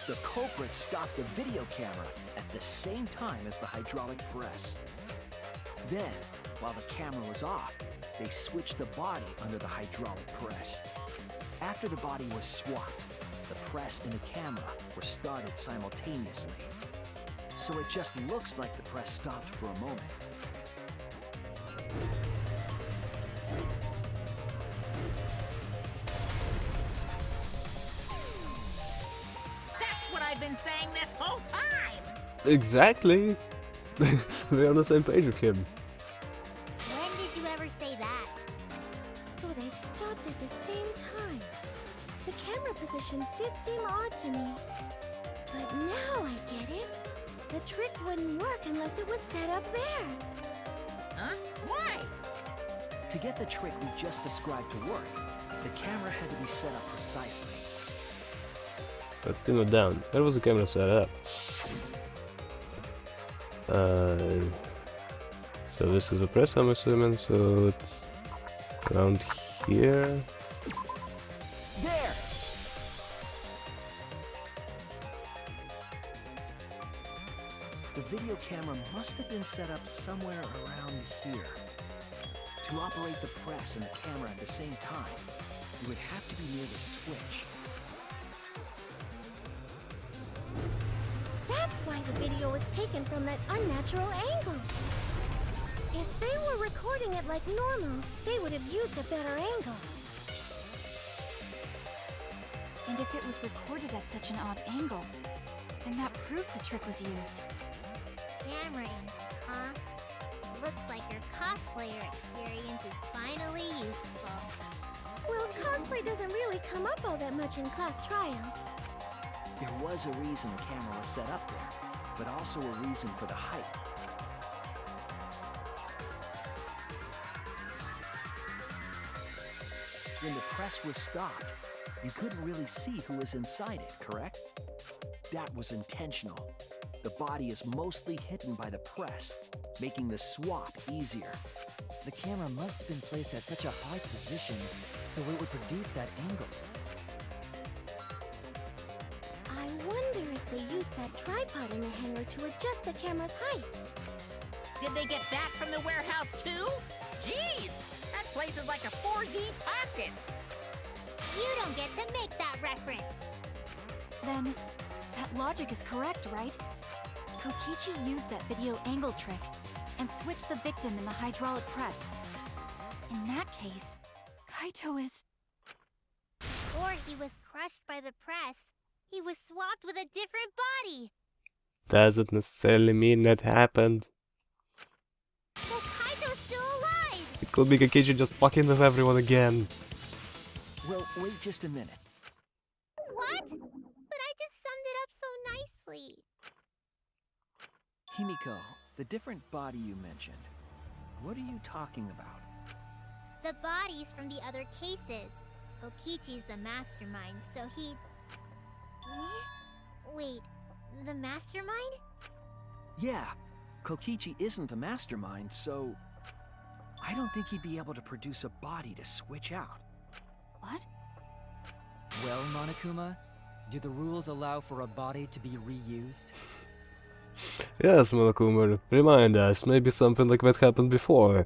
The culprit stopped the video camera at the same time as the hydraulic press. Then, while the camera was off, they switched the body under the hydraulic press. After the body was swapped, the press and the camera were started simultaneously. So it just looks like the press stopped for a moment, That's what I've been saying this whole time! Exactly! We're on the same page with him. When did you ever say that? So they stopped at the same time. The camera position did seem odd to me. But now I get it. The trick wouldn't work unless it was set up there. Huh? Why? To get the trick we just described to work, the camera had to be set up precisely. Let's pin it down. Where was the camera set up? So this is the press, I'm assuming, so it's around here. There! The video camera must have been set up somewhere around here. To operate the press and the camera at the same time, you would have to be near the switch. That's why the video was taken from that unnatural angle. If they were recording it like normal, they would have used a better angle. And if it was recorded at such an odd angle, then that proves the trick was used. Camera angles, huh? Looks like your cosplayer experience is finally useful. Well, cosplay doesn't really come up all that much in class trials. There was a reason the camera was set up there, but also a reason for the height. When the press was stopped, you couldn't really see who was inside it, correct? That was intentional. The body is mostly hidden by the press, making the swap easier. The camera must have been placed at such a high position so it would produce that angle. I wonder if they used that tripod in the hangar to adjust the camera's height. Did they get that from the warehouse too? Jeez! That place is like a 4D pocket! You don't get to make that reference. Then, that logic is correct, right? Kokichi used that video angle trick and switched the victim in the hydraulic press. In that case, Kaito is... Or he was crushed by the press. He was swapped with a different body. Doesn't necessarily mean that happened. So Kaito's still alive. It could be Kokichi just fucking with everyone again. Well, wait just a minute. What? But I just summed it up so nicely. Himiko, the different body you mentioned, what are you talking about? The bodies from the other cases. Kokichi's the mastermind, so he... Wait, the mastermind? Yeah, Kokichi isn't the mastermind, so... I don't think he'd be able to produce a body to switch out. What? Well, Monokuma, do the rules allow for a body to be reused? Yes, Monokuma, remind us, maybe something like that happened before.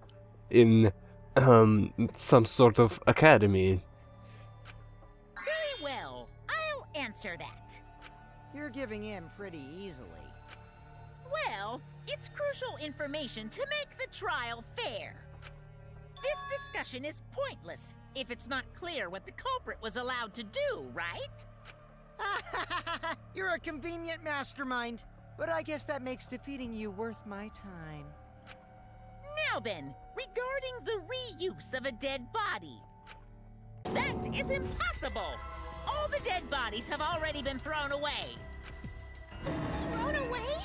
In, some sort of academy. Very well, I'll answer that. You're giving in pretty easily. Well, it's crucial information to make the trial fair. This discussion is pointless if it's not clear what the culprit was allowed to do, right? You're a convenient mastermind, but I guess that makes defeating you worth my time. Now then, regarding the reuse of a dead body. That is impossible! All the dead bodies have already been thrown away. Thrown away?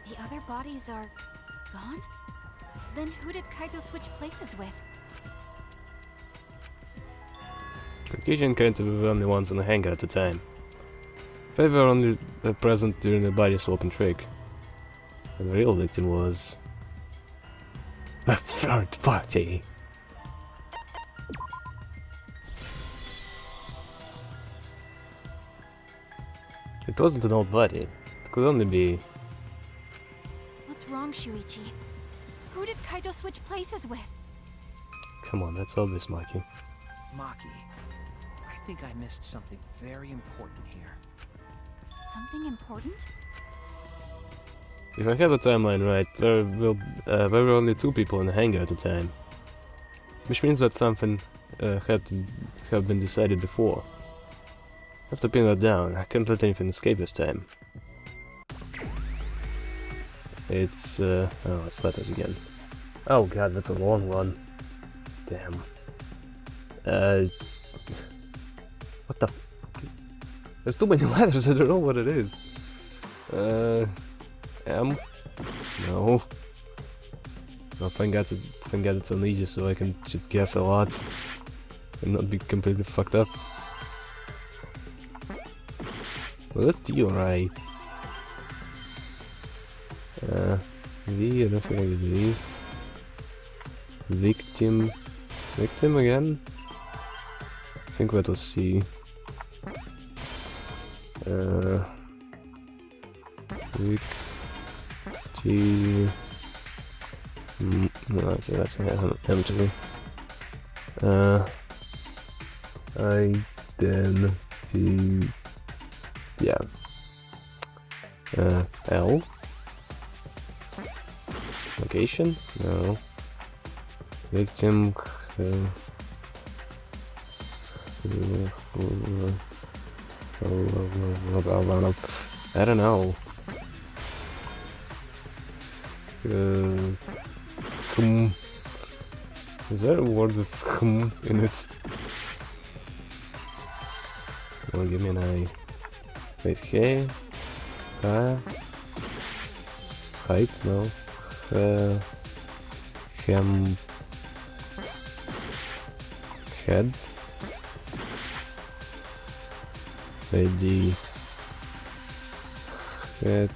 The other bodies are... gone? Then who did Kaito switch places with? Kokichi and Kaito were the only ones in the hangar at the time. They were only present during the body swapping trick. And the real victim was... a third party! It wasn't an old body. It could only be... What's wrong, Shuichi? Who did Kaito switch places with? Come on, that's obvious, Maki. Maki, I think I missed something very important here. Something important? If I have the timeline right, there were only 2 people in the hangar at the time. Which means that something had to have been decided before. I have to pin that down. I can't let anything escape this time. It's oh, it's letters again. Oh god, that's a long one. Damn. What the f— there's too many letters, I don't know what it is. M? No. Oh, thank God it's on easy so I can just guess a lot and not be completely fucked up. Was it T or I? V, I don't think it's V. Victim. Victim again? I think that was C. Vic. T. No, okay, that's empty. Yeah. L. Location? No. Victim. I don't know. Is there a word with in it? Well, give me an I. Wait, hey. Height? No. Hem. Head. ID. Head.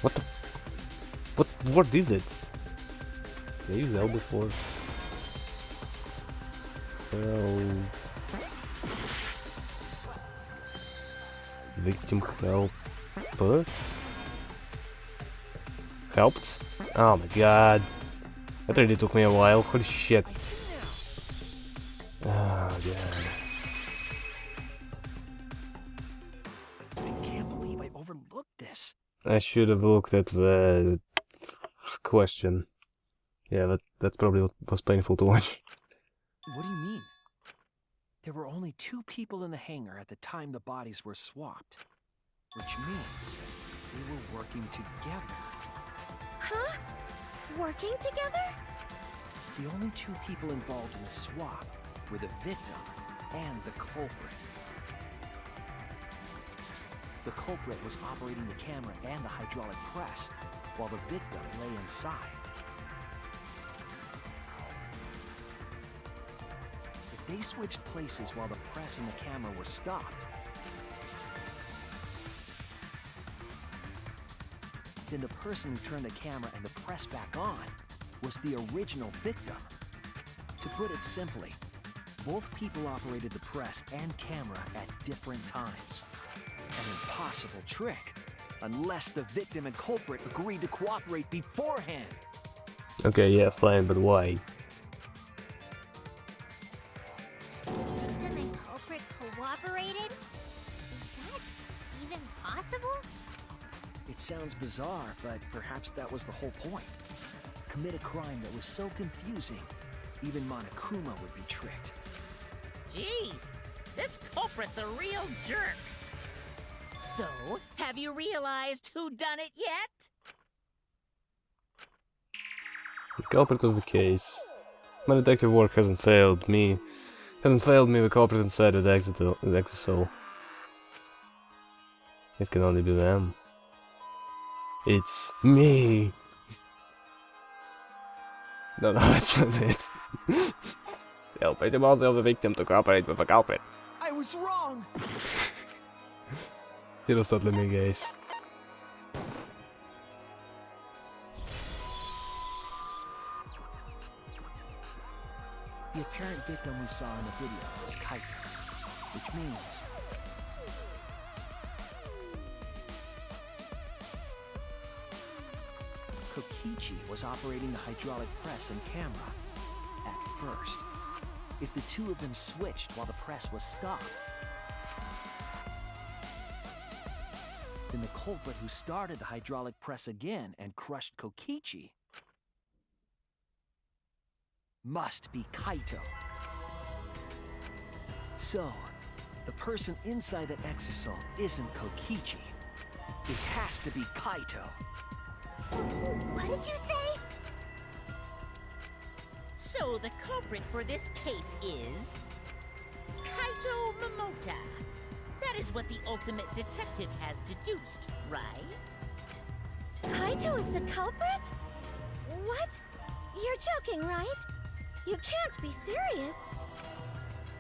What the? What word is it? Did I use L before? Victim helper? Helped? Oh my god. That really took me a while. Holy shit. Oh god. I can't believe I overlooked this. I should have looked at the question. Yeah, that's probably what was painful to watch. What do you mean? There were only 2 people in the hangar at the time the bodies were swapped. Which means they were working together. Huh? Working together? The only 2 people involved in the swap were the victim and the culprit. The culprit was operating the camera and the hydraulic press, while the victim lay inside. If they switched places while the press and the camera were stopped, then the person who turned the camera and the press back on was the original victim. To put it simply, both people operated the press and camera at different times. An impossible trick, unless the victim and culprit agreed to cooperate beforehand. Okay, yeah, fine, but why? Victim and culprit cooperated? Is that even possible? It sounds bizarre, but perhaps that was the whole point. Commit a crime that was so confusing, even Monokuma would be tricked. Jeez, this culprit's a real jerk. So, have you realized who done it yet? The culprit of the case. My detective work hasn't failed me. The culprit inside the exisal. It can only be them. It's me. No, that's not it. Help it also of the victim to cooperate with the culprit. I was wrong! It was totally me, guys. The apparent victim we saw in the video was Kaito, which means Kokichi was operating the hydraulic press and camera at first. If the 2 of them switched while the press was stopped, then the culprit who started the hydraulic press again and crushed Kokichi must be Kaito. So, the person inside that exisal isn't Kokichi. It has to be Kaito. What did you say? So the culprit for this case is Kaito Momota. That is what the ultimate detective has deduced, right? Kaito is the culprit? What? You're joking, right? You can't be serious.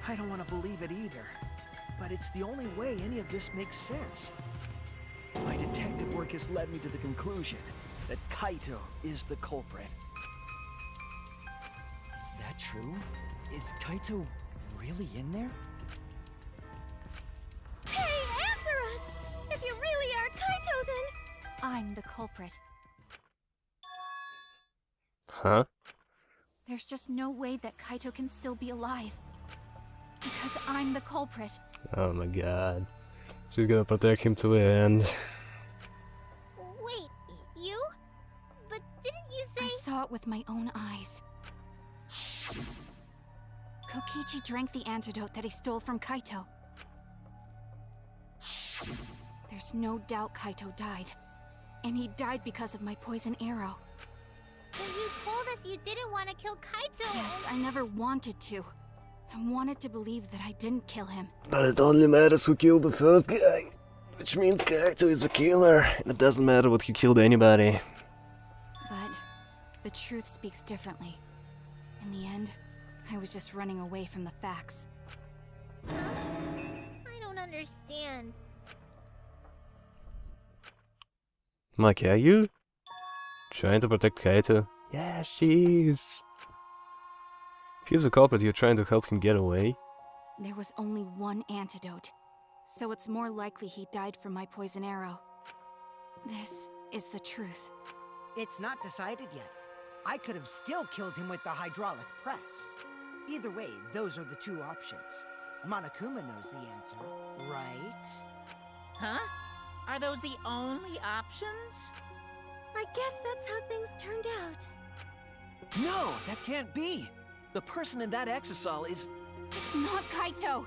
I don't want to believe it either, but it's the only way any of this makes sense. My detective work has led me to the conclusion that Kaito is the culprit. Is that true? Is Kaito really in there? Hey, answer us! If you really are Kaito, then... I'm the culprit. Huh? There's just no way that Kaito can still be alive. Because I'm the culprit. Oh my god. She's gonna protect him to the end. Wait, you? But didn't you say... I saw it with my own eyes. Kokichi drank the antidote that he stole from Kaito. There's no doubt Kaito died. And he died because of my poison arrow. But you told us you didn't want to kill Kaito. Yes, I never wanted to. I wanted to believe that I didn't kill him. But it only matters who killed the first guy. Which means Kaito is the killer. And it doesn't matter what you killed anybody. But the truth speaks differently. In the end, I was just running away from the facts. Huh? I don't understand. Maki, are you trying to protect Kaito? Yeah, she is. If he's the culprit, you're trying to help him get away? There was only one antidote, so it's more likely he died from my poison arrow. This is the truth. It's not decided yet. I could have still killed him with the hydraulic press. Either way, those are the two options. Monokuma knows the answer, right? Huh? Are those the only options? I guess that's how things turned out. No, that can't be. The person in that exisal is... It's not Kaito!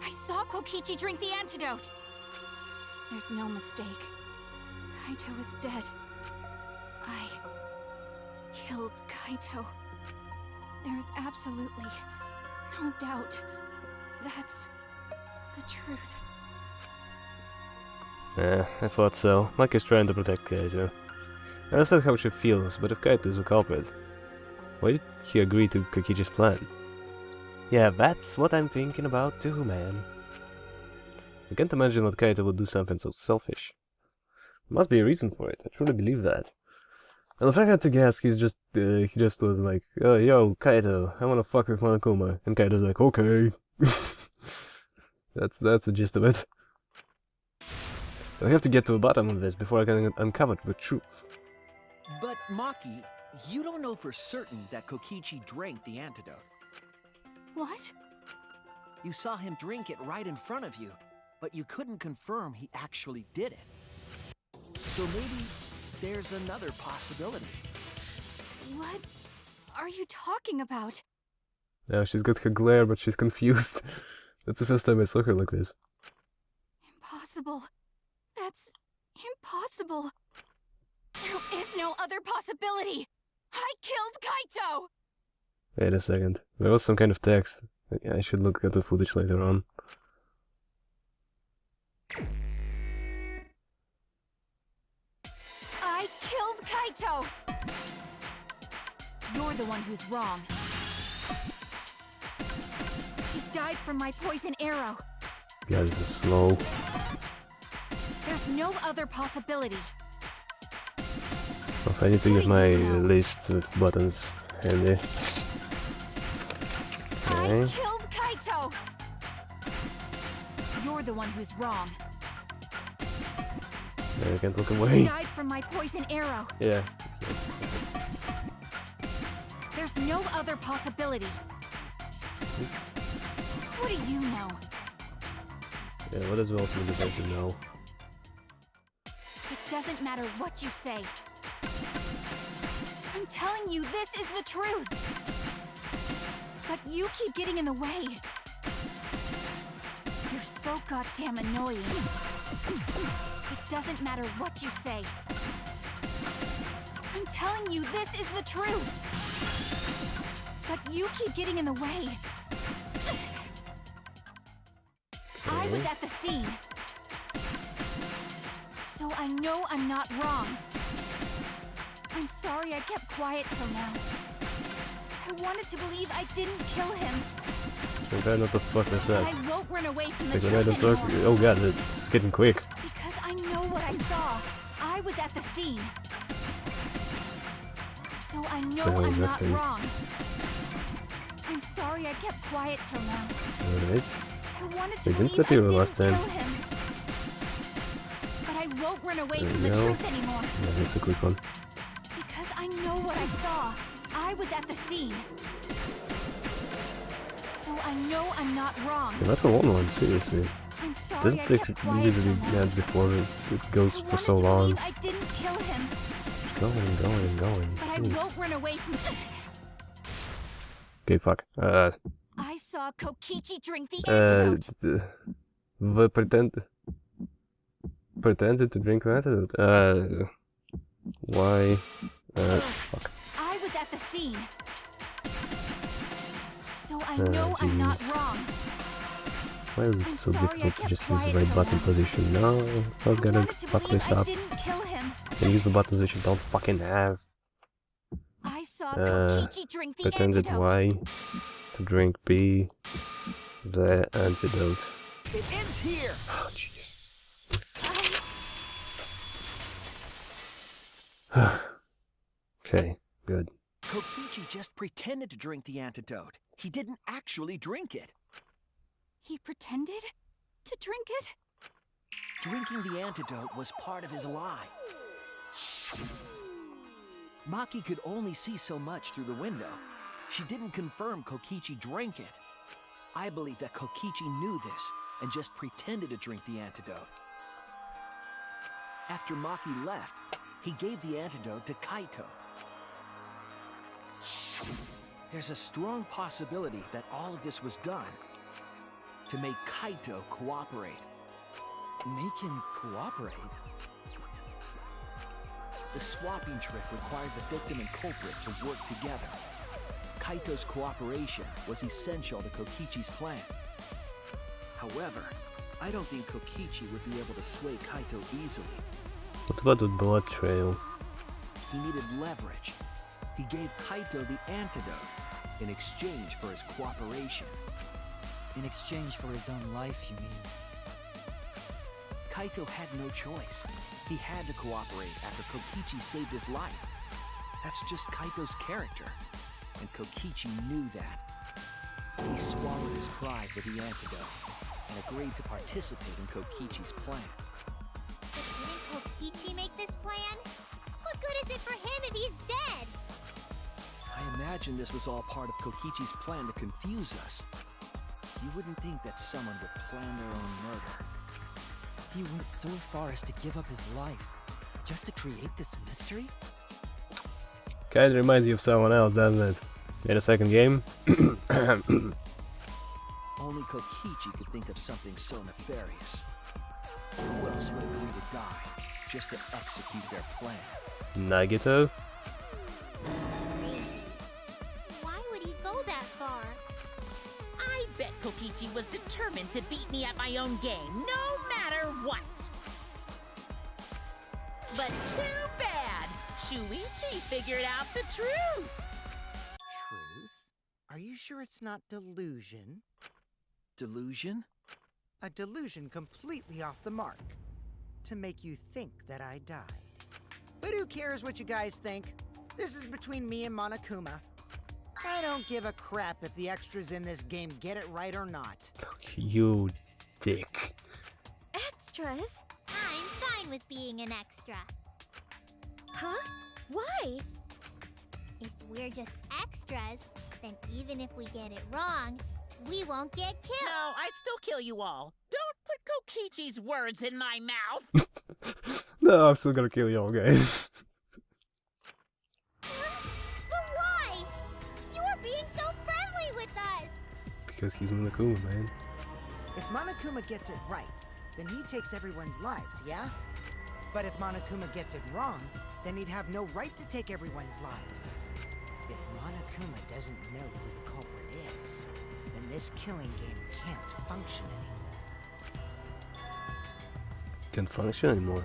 I saw Kokichi drink the antidote! There's no mistake. Kaito is dead. I killed Kaito. There is absolutely no doubt. That's the truth. Yeah, I thought so. Maki's trying to protect Kaito. I understand how she feels, but if Kaito is the culprit, why did he agree to Kokichi's plan? Yeah, that's what I'm thinking about too, man. I can't imagine what Kaito would do something so selfish. There must be a reason for it, I truly believe that. And if I had to guess, he just was like, yo, Kaito, I wanna fuck with Monokuma. And Kaito's like, okay. That's the gist of it. I have to get to the bottom of this before I can uncover the truth. But Maki, you don't know for certain that Kokichi drank the antidote. What? You saw him drink it right in front of you, but you couldn't confirm he actually did it. So maybe there's another possibility. What are you talking about? Yeah, she's got her glare, but she's confused. That's the first time I saw her like this. Impossible. That's impossible. There is no other possibility. I killed Kaito! Wait a second. There was some kind of text. I should look at the footage later on. I killed Kaito! You're the one who's wrong. He died from my poison arrow. Yeah, this is slow. There's no other possibility. Also, I need to get my list with buttons handy. I Okay. killed Kaito! You're the one who's wrong. I can't look He away. died from my poison arrow. Yeah, that's good. There's no other possibility. What do you know? Yeah, what does the ultimate detective know? doesn't matter what you say. I'm telling you, this is the truth. But you keep getting in the way. You're so goddamn annoying. It doesn't matter what you say. I'm telling you, this is the truth. But you keep getting in the way. I was at the scene. So I know I'm not wrong. I'm sorry I kept quiet till now. I wanted to believe I didn't kill him. Okay, what the fuck is that? I won't run away from the Like, when I truth don't talk, anymore. oh god, it's getting quick. Because I know what I saw. I was at the scene. So I know The hell is I'm that not thing? wrong. I'm sorry I kept quiet till now. There it is. I wanted to They didn't believe I appear didn't last kill time. him. But I won't run away There from we the go. truth anymore. Yeah, that's a quick one. Because I know what I saw. I was at the scene. So I know I'm not wrong. Yeah, that's a long one, seriously. I'm sorry Doesn't I take kept quiet usually till now. end before it goes I for wanted so to long. believe I didn't kill him. Going. But I Jeez. won't run away from... Okay, fuck. I saw Kokichi drink the antidote. Pretended to drink antidote. Why? Fuck. I was at the scene. So I know I'm not jeez. wrong. Why is it I'm so sorry I difficult to kept just use the quiet right till button now. position? No, I was I gonna wanted to fuck believe this I up. didn't kill him. And use the buttons that you don't fucking have. I saw Kokichi drink the Pretended antidote. Y to drink B the antidote. It ends here! Oh jeez. Okay, good. Kokichi just pretended to drink the antidote. He didn't actually drink it. He pretended to drink it? Drinking the antidote was part of his lie. Maki could only see so much through the window. She didn't confirm Kokichi drank it. I believe that Kokichi knew this and just pretended to drink the antidote. After Maki left, he gave the antidote to Kaito. There's a strong possibility that all of this was done to make Kaito cooperate. Make him cooperate? The swapping trick required the victim and culprit to work together. Kaito's cooperation was essential to Kokichi's plan. However, I don't think Kokichi would be able to sway Kaito easily. What about the blood trail? He needed leverage. He gave Kaito the antidote in exchange for his cooperation. In exchange for his own life, you mean? Kaito had no choice. He had to cooperate after Kokichi saved his life. That's just Kaito's character, and Kokichi knew that. He swallowed his pride for the antidote and agreed to participate in Kokichi's plan. But didn't Kokichi make this plan? What good is it for him if he's dead? I imagine this was all part of Kokichi's plan to confuse us. You wouldn't think that someone would plan their own murder. He went so far as to give up his life, just to create this mystery? Kinda reminds you of someone else, doesn't it? In a second game? Only Kokichi could think of something so nefarious. Who else would agree to die just to execute their plan? Nagito? Why would he go that far? I bet Kokichi was determined to beat me at my own game, no matter what. But too bad. Shuichi figured out the truth. Truth? Are you sure it's not delusion? Delusion? A delusion completely off the mark. To make you think that I died. But who cares what you guys think? This is between me and Monokuma. I don't give a crap if the extras in this game get it right or not. You dick. Extras? I'm fine with being an extra. Huh? Why? If we're just extras, then even if we get it wrong, we won't get killed. No, I'd still kill you all. Don't put Kokichi's words in my mouth. No, I'm still gonna kill y'all, guys. But why? You are being so friendly with us. Because he's Monokuma, man. If Monokuma gets it right, then he takes everyone's lives, yeah? But if Monokuma gets it wrong, then he'd have no right to take everyone's lives. If Monokuma doesn't know who the culprit is, then this killing game can't function anymore. Can't function anymore.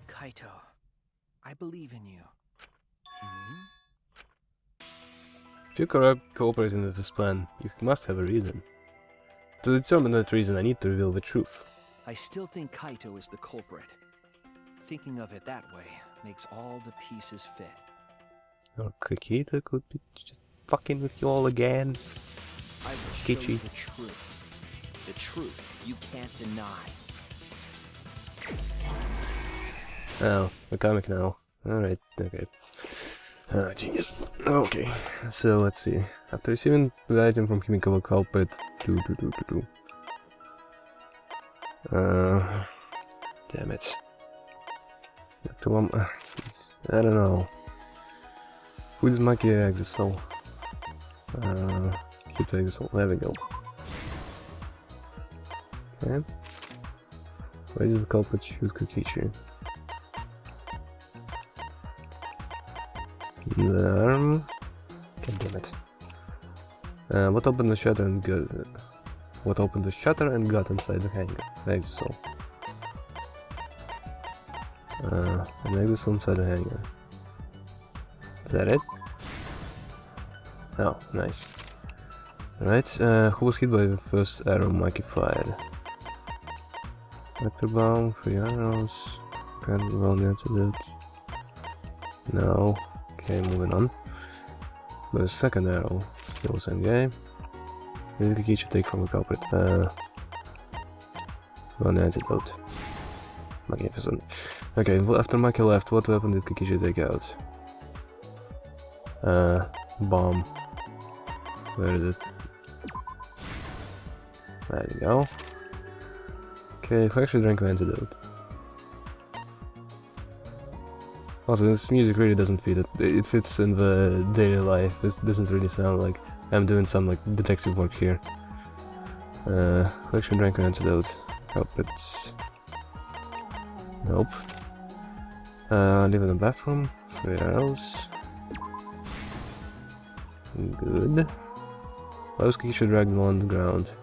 Kaito, I believe in you. If you're cooperating with this plan, you must have a reason. To determine that reason, I need to reveal the truth. I still think Kaito is the culprit. Thinking of it that way makes all the pieces fit. Or Kakita could be just fucking with you all again. I will show Kichi. you the truth. The truth you can't deny. Oh, a comic now. Alright, okay. Ah, jeez. Okay, so let's see. After receiving the item from chemical culprit, damn it. After one, I don't know. Who's Monkey Exisol? Keep the Exisol. There we go. Okay. Why does the culprit shoot Kokichi? The arm. God damn it. What opened the shutter and got? What opened the shutter and got inside the hangar? The Exisol. An Exisol inside the hangar. Is that it? Oh, nice. Alright, who was hit by the first arrow Mikey fired? Electro bomb, 3 arrows. Can't roll the antidote. No. Okay, moving on. But the second arrow, still the same guy. What did Kikichi take from the culprit? Roll the antidote. Magnificent. Okay, well, after Mikey left, what weapon did Kikichi take out? Bomb. Where is it? There you go. Okay, who actually drank an antidote? Also, this music really doesn't fit. It fits in the daily life. This doesn't really sound like I'm doing some like detective work here. Who actually drank an antidote? Help it. Nope. Live in the bathroom. 3 arrows. Good. Why was Kikisha dragged on the ground?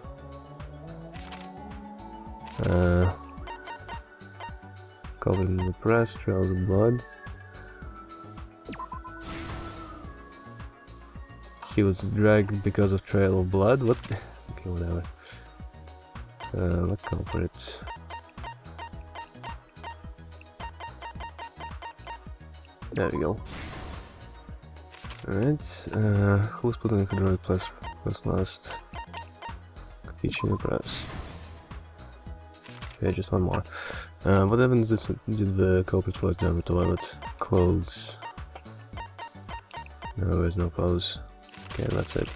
Covered in the press, trails of blood. He was dragged because of trail of blood? What? Okay, whatever. What culprit? There we go. Alright, who was put in the hydraulic press last? Kokichi in the press. Okay, just one more. What evidence did the culprit flush down the toilet? Clothes. No, there's no clothes. Okay, that's it.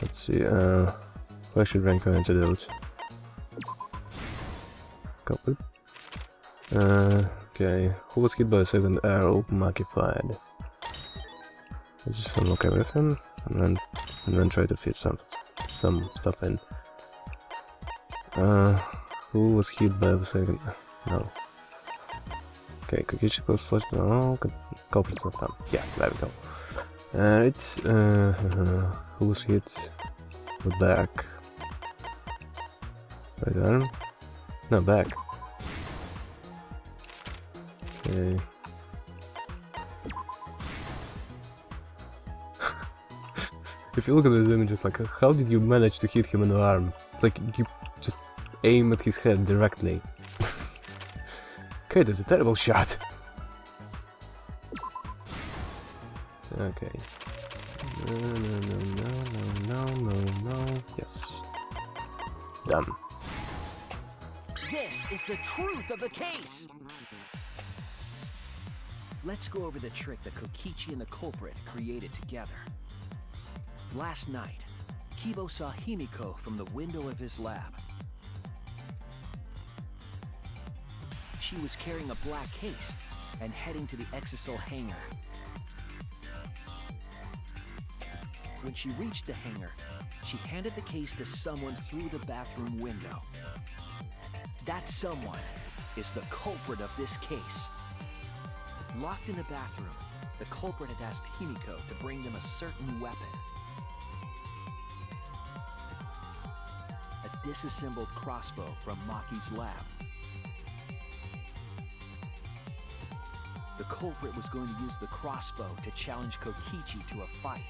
Let's see, who actually drank an antidote? Culprit. Okay, who was hit by a second arrow Maki fired? Let's just unlock everything and then try to fit some stuff in. Who was hit by the second? No. Okay, Kokichi goes first. No, culprit's not done. Yeah, there we go. Alright, who was hit? The back. Right arm? No, back. Okay. If you look at this image, it's like, how did you manage to hit him in the arm? Like, you just aim at his head directly. Okay, that's a terrible shot. Okay. No. Yes. Done. This is the truth of the case! Let's go over the trick that Kokichi and the culprit created together. Last night, Kibo saw Himiko from the window of his lab. She Kokichi was carrying a black case and heading to the Exisal hangar. When she reached the hangar, she handed the case to someone through the bathroom window. That someone is the culprit of this case. Locked in the bathroom, the culprit had asked Himiko to bring them a certain weapon. A disassembled crossbow from Maki's lab. The culprit was going to use the crossbow to challenge Kokichi to a fight.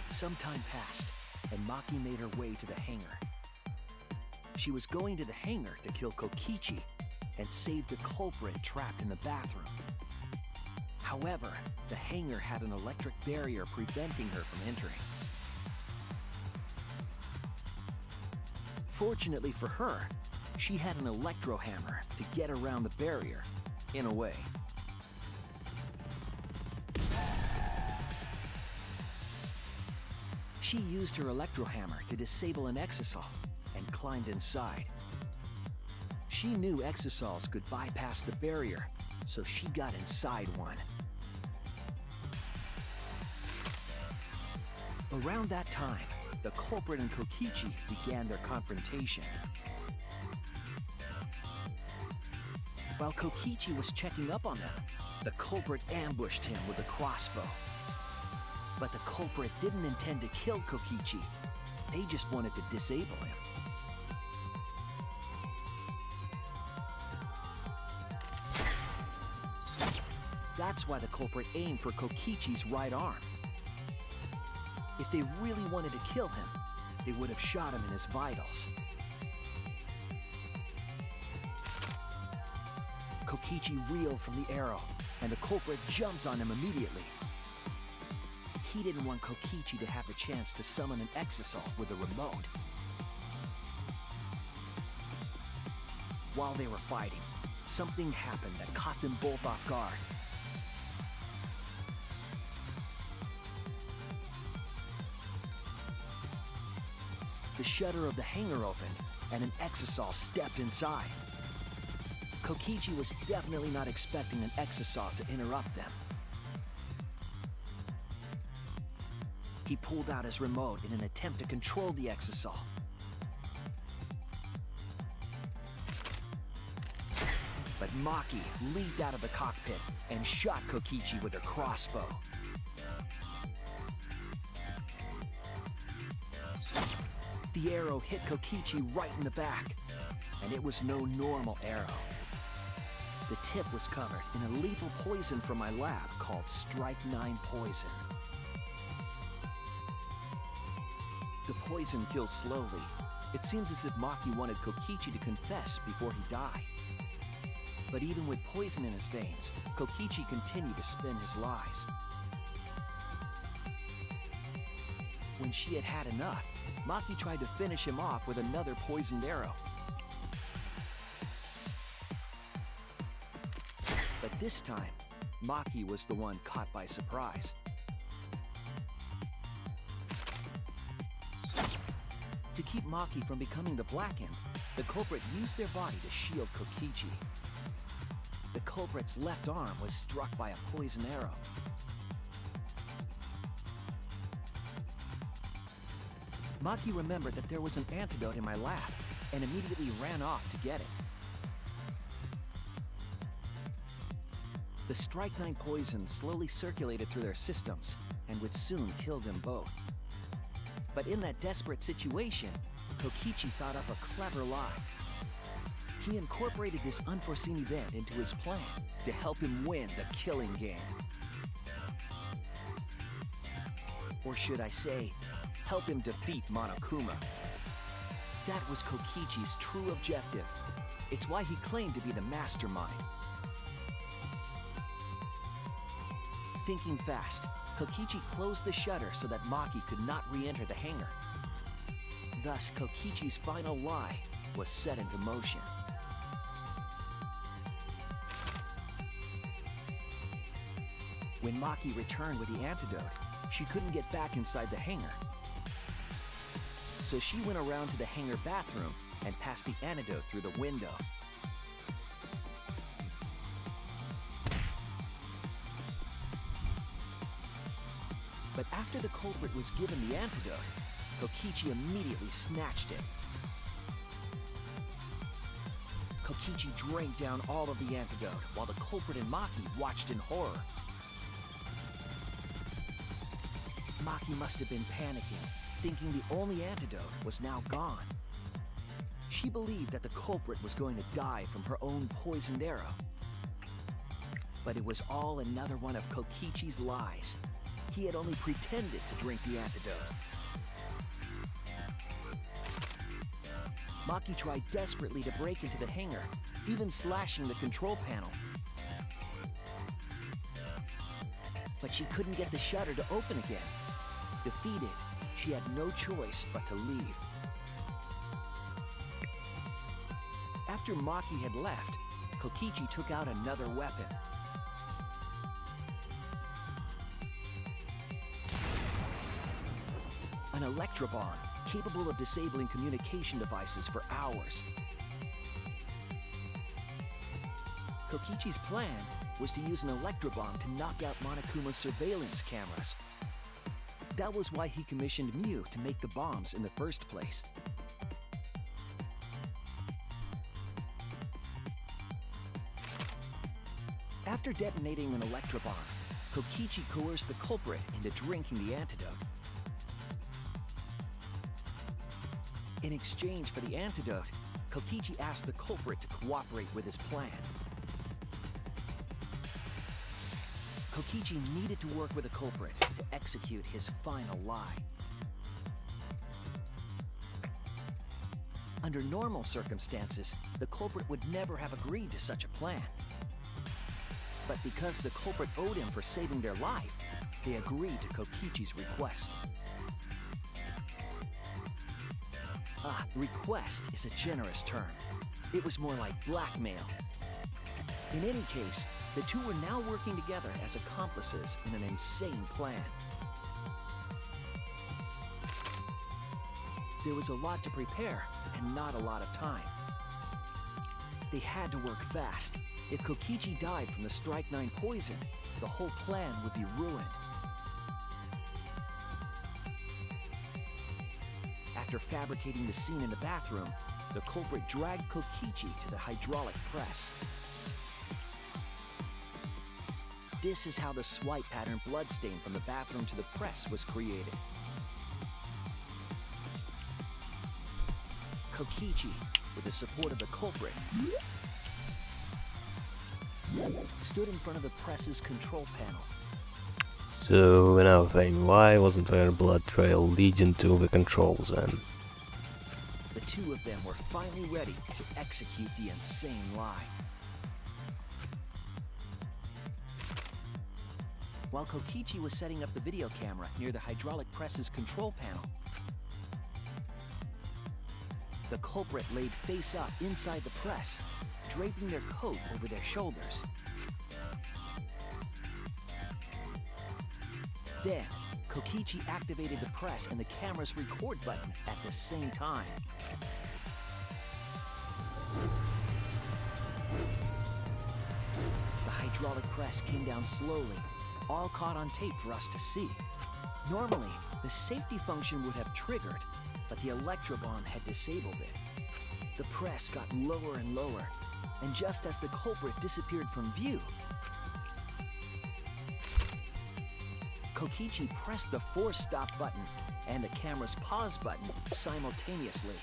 Some time passed, and Maki made her way to the hangar. She was going to the hangar to kill Kokichi and save the culprit trapped in the bathroom. However, the hangar had an electric barrier preventing her from entering. Fortunately for her, she had an electro hammer to get around the barrier, in a way. She used her electro hammer to disable an exisal and climbed inside. She knew exisals could bypass the barrier, so she got inside one. Around that time, the culprit and Kokichi began their confrontation. While Kokichi was checking up on them, the culprit ambushed him with a crossbow. But the culprit didn't intend to kill Kokichi. They just wanted to disable him. That's why the culprit aimed for Kokichi's right arm. If they really wanted to kill him, they would have shot him in his vitals. Kokichi reeled from the arrow, and the culprit jumped on him immediately. He didn't want Kokichi to have the chance to summon an exisal with a remote. While they were fighting, something happened that caught them both off guard. The shutter of the hangar opened, and an exisal stepped inside. Kokichi was definitely not expecting an exisal to interrupt them. He pulled out his remote in an attempt to control the exisal. But Maki leaped out of the cockpit and shot Kokichi with her crossbow. The arrow hit Kokichi right in the back, and it was no normal arrow. The tip was covered in a lethal poison from my lab called Strike 9 poison. The poison kills slowly. It seems as if Maki wanted Kokichi to confess before he died. But even with poison in his veins, Kokichi continued to spin his lies. When she had had enough, Maki tried to finish him off with another poisoned arrow. But this time, Maki was the one caught by surprise. To keep Maki from becoming the Blackened, the culprit used their body to shield Kokichi. The culprit's left arm was struck by a poison arrow. Maki remembered that there was an antidote in my lab and immediately ran off to get it. The Strike 9 poison slowly circulated through their systems and would soon kill them both. But in that desperate situation, Kokichi thought up a clever lie. He incorporated this unforeseen event into his plan to help him win the killing game. Or should I say, help him defeat Monokuma. That was Kokichi's true objective. It's why he claimed to be the mastermind. Thinking fast, Kokichi closed the shutter so that Maki could not re-enter the hangar. Thus, Kokichi's final lie was set into motion. When Maki returned with the antidote, she couldn't get back inside the hangar. so she went around to the hangar bathroom and passed the antidote through the window. But after the culprit was given the antidote, Kokichi immediately snatched it. Kokichi drank down all of the antidote while the culprit and Maki watched in horror. Maki must have been panicking, thinking the only antidote was now gone. She believed that the culprit was going to die from her own poisoned arrow. But it was all another one of Kokichi's lies. He had only pretended to drink the antidote. Maki tried desperately to break into the hangar, even slashing the control panel. But she couldn't get the shutter to open again. Defeated, she had no choice but to leave. After Maki had left, Kokichi took out another weapon. An electrobomb, capable of disabling communication devices for hours. Kokichi's plan was to use an electrobomb to knock out Monokuma's surveillance cameras. That was why he commissioned Mew to make the bombs in the first place. After detonating an electrobomb, Kokichi coerced the culprit into drinking the antidote. In exchange for the antidote, Kokichi asked the culprit to cooperate with his plan. Kokichi needed to work with the culprit to execute his final lie. Under normal circumstances, the culprit would never have agreed to such a plan. But because the culprit owed him for saving their life, they agreed to Kokichi's request. Request is a generous term. It was more like blackmail. In any case, the two were now working together as accomplices in an insane plan. There was a lot to prepare and not a lot of time. They had to work fast. If Kokichi died from the Strike-9 poison, the whole plan would be ruined. After fabricating the scene in the bathroom, the culprit dragged Kokichi to the hydraulic press. This is how the swipe pattern bloodstain from the bathroom to the press was created. Kokichi, with the support of the culprit, stood in front of the press's control panel. So, another thing, why wasn't there a blood trail leading to the controls then? The two of them were finally ready to execute the insane lie. While Kokichi was setting up the video camera near the hydraulic press's control panel, the culprit laid face up inside the press, draping their coat over their shoulders. Then, Kokichi activated the press and the camera's record button at the same time. The hydraulic press came down slowly, all caught on tape for us to see. Normally, the safety function would have triggered, but the electrobomb had disabled it. The press got lower and lower, and just as the culprit disappeared from view, Kokichi pressed the force stop button and the camera's pause button simultaneously.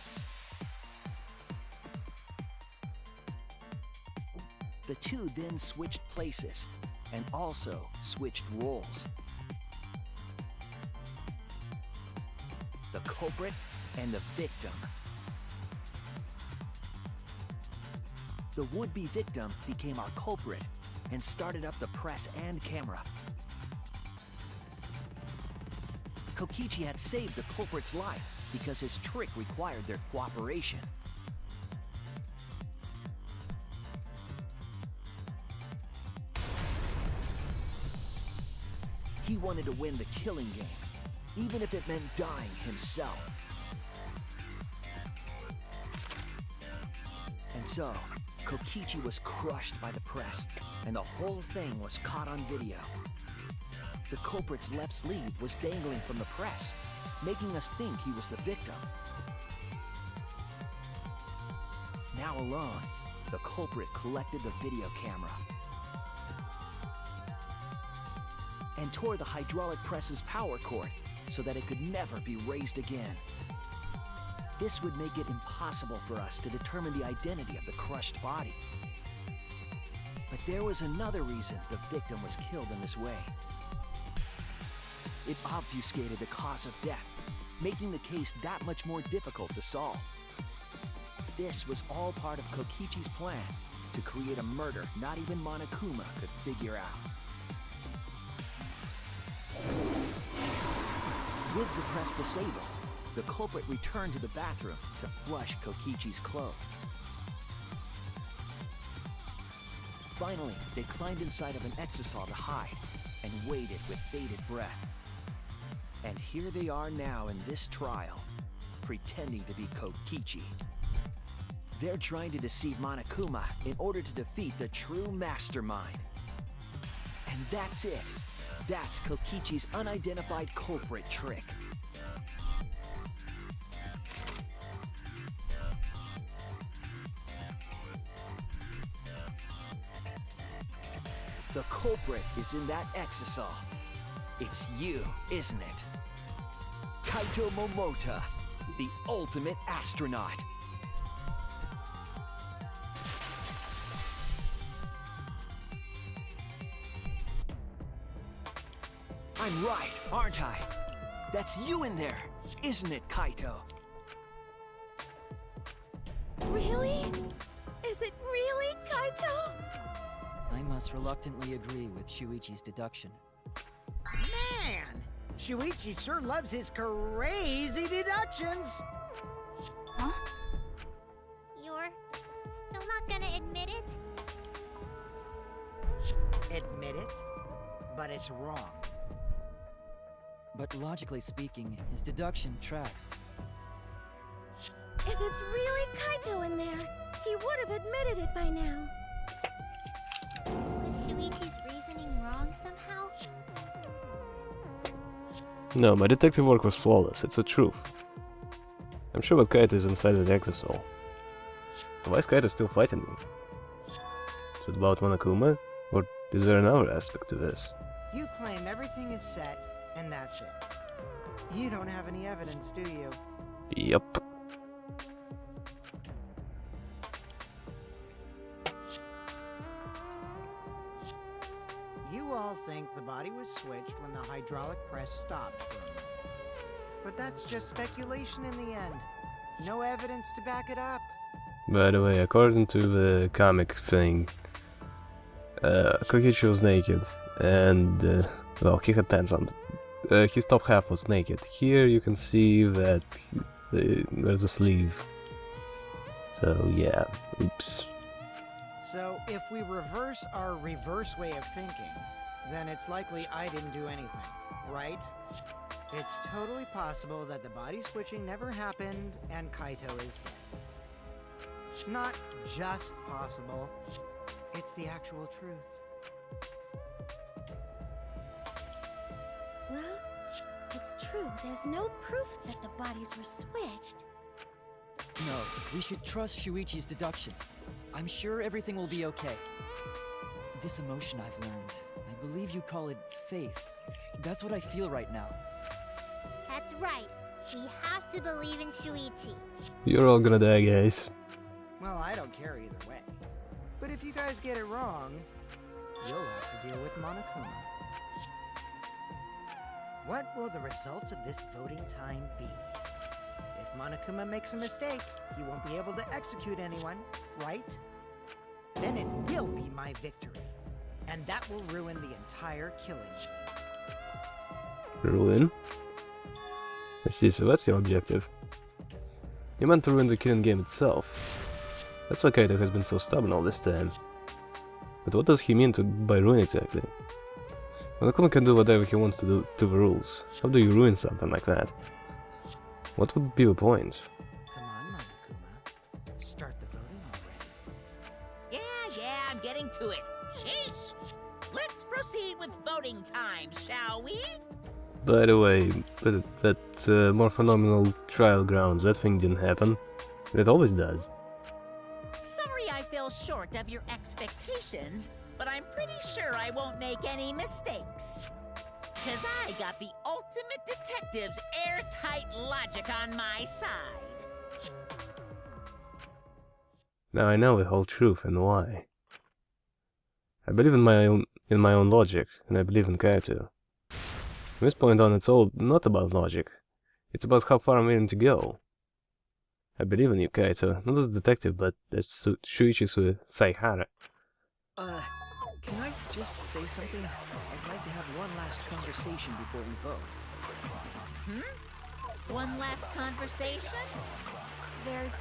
The two then switched places and also switched roles. The culprit and the victim. The would-be victim became our culprit and started up the press and camera. Kokichi had saved the culprit's life because his trick required their cooperation. He wanted to win the killing game, even if it meant dying himself. so, Kokichi was crushed by the press, and the whole thing was caught on video. The culprit's left sleeve was dangling from the press, making us think he was the victim. Now alone, the culprit collected the video camera and tore the hydraulic press's power cord so that it could never be raised again. This would make it impossible for us to determine the identity of the crushed body. But there was another reason the victim was killed in this way. It obfuscated the cause of death, making the case that much more difficult to solve. This was all part of Kokichi's plan to create a murder not even Monokuma could figure out. With the press disabled, the culprit returned to the bathroom to flush Kokichi's clothes. Finally, they climbed inside of an exisal to hide and waited with bated breath. And here they are now in this trial, pretending to be Kokichi. They're trying to deceive Monokuma in order to defeat the true mastermind. And that's it. That's Kokichi's unidentified culprit trick. The culprit is in that exisal. It's you, isn't it? Kaito Momota, the ultimate astronaut. I'm right, aren't I? That's you in there, isn't it, Kaito? Really? Is it really Kaito? I must reluctantly agree with Shuichi's deduction. Man! Shuichi sure loves his crazy deductions! Huh? You're still not gonna admit it? Admit it? But it's wrong. But logically speaking, his deduction tracks. If it's really Kaito in there, he would have admitted it by now. Was Shuichi's reasoning wrong somehow? No, my detective work was flawless, it's the truth. I'm sure what Kaito is inside of the exisal. So why is Kaito still fighting me? Is it about Monokuma? Or is there another aspect to this? You claim everything is set, and that's it. You don't have any evidence, do you? Yep. You all think the body was switched when the hydraulic press stopped for a moment. But that's just speculation in the end. No evidence to back it up. By the way, according to the comic thing, Kokichi was naked, and, well, he had pants on. His top half was naked. Here you can see that there's a sleeve. So, yeah, oops. So, if we reverse our reverse way of thinking, then it's likely I didn't do anything, right? It's totally possible that the body switching never happened and Kaito is dead. Not just possible, it's the actual truth. Well, it's true. There's no proof that the bodies were switched. No, we should trust Shuichi's deduction. I'm sure everything will be okay. This emotion I've learned, I believe you call it faith. That's what I feel right now. That's right. We have to believe in Shuichi. You're all gonna die, guys. Well, I don't care either way. But if you guys get it wrong, you'll have to deal with Monokuma. What will the results of this voting time be? If Monokuma makes a mistake, he won't be able to execute anyone, right? Then it will be my victory. And that will ruin the entire killing. Ruin? I see, so that's your objective. You meant to ruin the killing game itself. That's why Kaito has been so stubborn all this time. But what does he mean by ruin exactly? Monokuma can do whatever he wants to do to the rules. How do you ruin something like that? What would be the point? Come on, Monokuma. Start the voting already. Yeah, I'm getting to it. Sheesh! Let's proceed with voting time, shall we? By the way, that more phenomenal trial grounds, that thing didn't happen. It always does. Sorry I fell short of your expectations, but I'm pretty sure I won't make any mistakes. 'Cause I got the ultimate detective's airtight logic on my side. Now I know the whole truth and why. I believe in my own logic, and I believe in Kaito. From this point on, it's all not about logic. It's about how far I'm willing to go. I believe in you, Kaito, not as a detective, but as Shuichi Saihara. Can I just say something? I'd like to have one last conversation before we vote. One last conversation? There's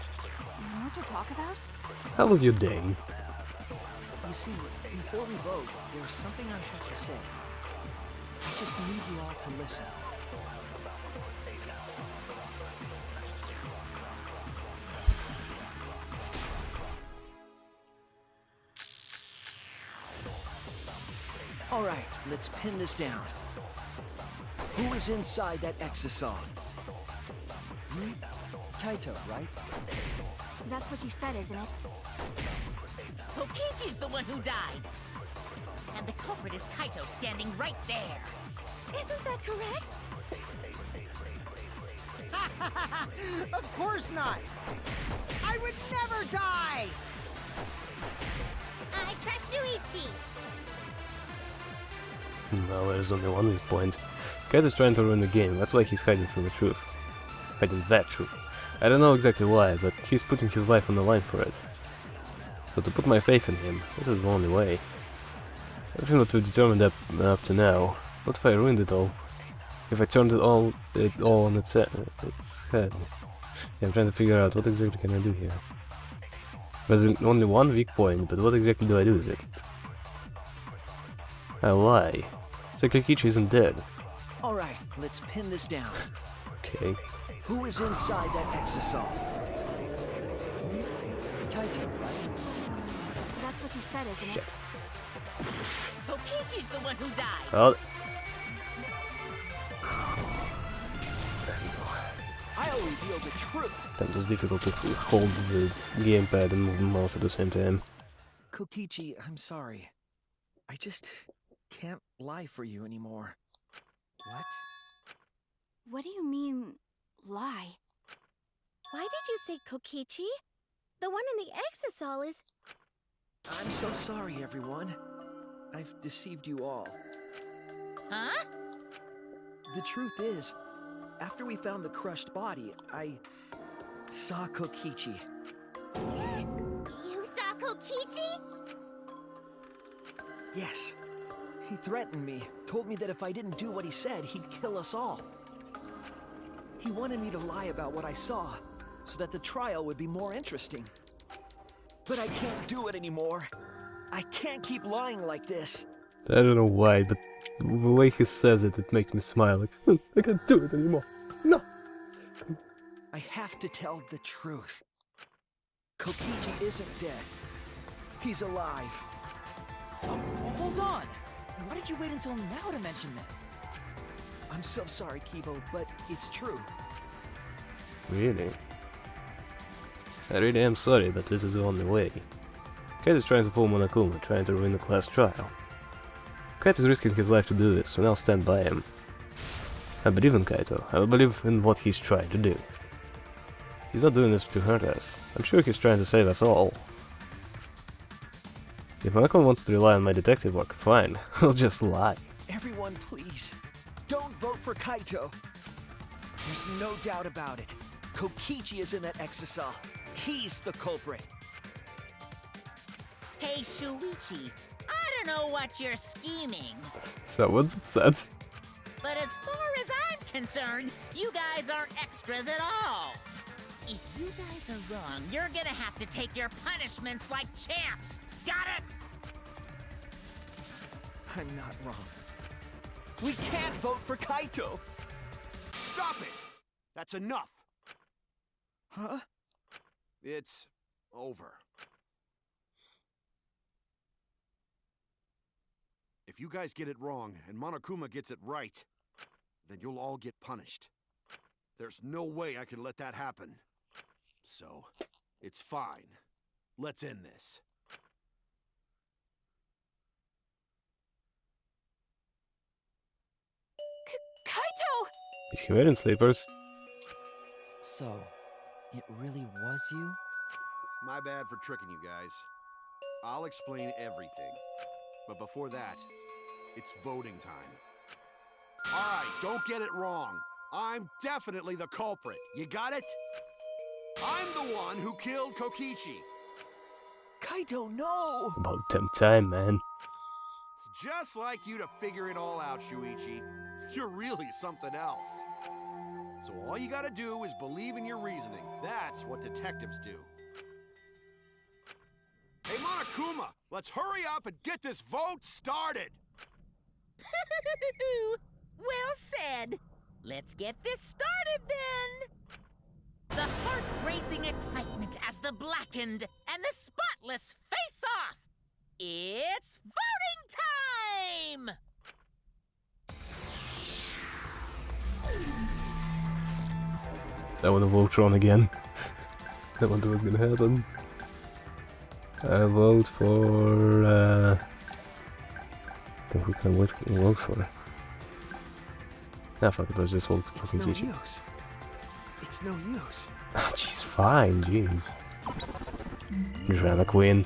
more to talk about? How was your day? You see, before we vote, there's something I have to say. I just need you all to listen. All right, let's pin this down. Who is inside that exisal? Kaito, right? That's what you said, isn't it? Kokichi's the one who died. And the culprit is Kaito standing right there. Isn't that correct? Of course not! I would never die! I trust Shuichi. No, there's only one weak point. Kaito's trying to ruin the game, that's why he's hiding from the truth. Hiding that truth. I don't know exactly why, but he's putting his life on the line for it. So to put my faith in him, this is the only way. Everything that we've determined up to now, what if I ruined it all? If I turned it all on its head? Yeah, I'm trying to figure out what exactly can I do here. There's only one weak point, but what exactly do I do with it? I lie. Kokichi isn't dead. All right, let's pin this down. Okay. Who is inside that exisal? Kaito, right? That's what you said, isn't it? Kokichi's the one who died. Well, I'll reveal the truth. that was difficult to hold the gamepad and move the mouse at the same time. Kokichi, I'm sorry. I just can't lie for you anymore. What? What do you mean, lie? Why did you say Kokichi? The one in the exisal is... I'm so sorry, everyone. I've deceived you all. Huh? The truth is, after we found the crushed body, I saw Kokichi. You saw Kokichi? Yes. He threatened me, told me that if I didn't do what he said, he'd kill us all. He wanted me to lie about what I saw, so that the trial would be more interesting. But I can't do it anymore. I can't keep lying like this. I don't know why, but the way he says it, it makes me smile. Like, I can't do it anymore. No! I have to tell the truth. Kokichi isn't dead. He's alive. Oh, hold on! Why did you wait until now to mention this? I'm so sorry, Kibo, but it's true. Really? I really am sorry, but this is the only way. Kaito's trying to fool Monokuma, trying to ruin the class trial. Kaito's risking his life to do this, so now stand by him. I believe in Kaito. I believe in what he's trying to do. He's not doing this to hurt us. I'm sure he's trying to save us all. If Monokuma wants to rely on my detective work, fine. I'll just lie. Everyone, please, don't vote for Kaito. There's no doubt about it. Kokichi is in that exisal. He's the culprit. Hey, Shuichi, I don't know what you're scheming, So what's upset? but as far as I'm concerned, you guys aren't extras at all. If you guys are wrong, you're gonna have to take your punishments like champs. Got it? I'm not wrong. We can't vote for Kaito. Stop it! That's enough! Huh? It's over. If you guys get it wrong and Monokuma gets it right, then you'll all get punished. There's no way I can let that happen. So, it's fine. Let's end this. Kaito! Is he wearing slippers? So, it really was you? My bad for tricking you guys. I'll explain everything. But before that, it's voting time. Alright, don't get it wrong. I'm definitely the culprit. You got it? I'm the one who killed Kokichi. Kaito, no! About damn time, man. It's just like you to figure it all out, Shuichi. You're really something else. So all you gotta do is believe in your reasoning. That's what detectives do. Hey, Monokuma, let's hurry up and get this vote started! Well said. Let's get this started then. The heart-racing excitement as the blackened and the spotless face off. It's voting time! I wanna vote Ron again. I wonder what's gonna happen. I vote for I think we can vote for. Ah, fuck it, let's just vote for It's no Kokichi. use. It's no use. Ah, she's fine, jeez. Drama queen.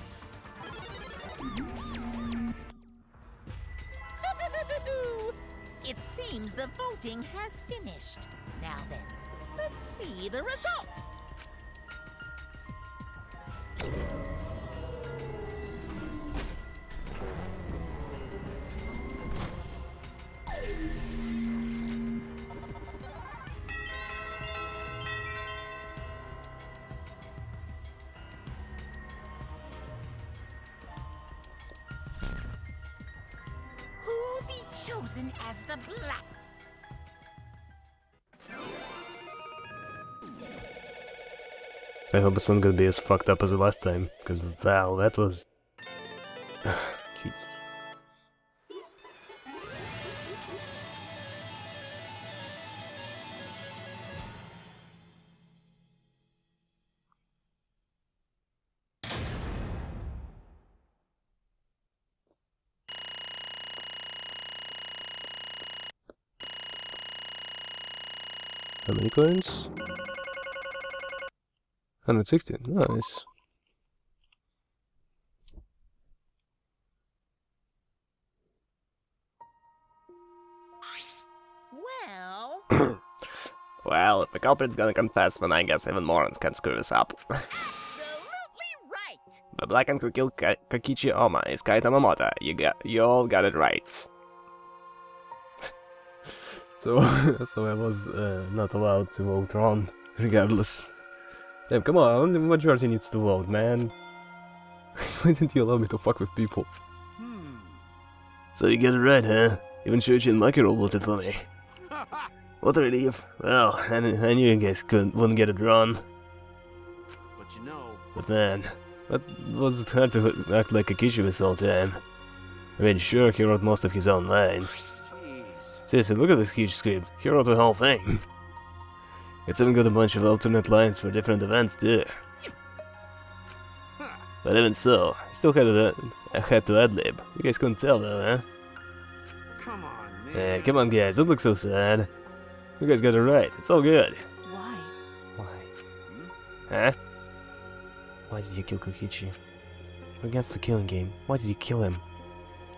It seems the voting has finished. Now then, let's see the result. Who'll be chosen as the black? I hope it's not gonna be as fucked up as the last time, because wow, that was... Jeez. How many coins? 160, nice. Well, Well, if the culprit's gonna confess, then I guess even morons can screw this up. absolutely right. The black and who killed Kokichi Oma is Kaito Momota. You all got it right. So I was not allowed to vote Ron, regardless. Damn, come on, only the majority needs to vote, man. Why didn't you allow me to fuck with people? So you get it right, huh? Even Shuichi and Makiro voted for me. What a relief. Well, I knew you guys wouldn't get it wrong. But you know... But man, that was hard to act like Kokichi this whole time. I mean, sure, he wrote most of his own lines. Jeez. Seriously, look at this huge script. He wrote the whole thing. It's even got a bunch of alternate lines for different events, too. But even so, I still had to ad-lib. You guys couldn't tell, though, huh? Come on, man. Hey, come on, guys, don't look so sad. You guys got it right. It's all good. Why? Why? Huh? Why did you kill Kokichi? We're against the killing game. Why did you kill him?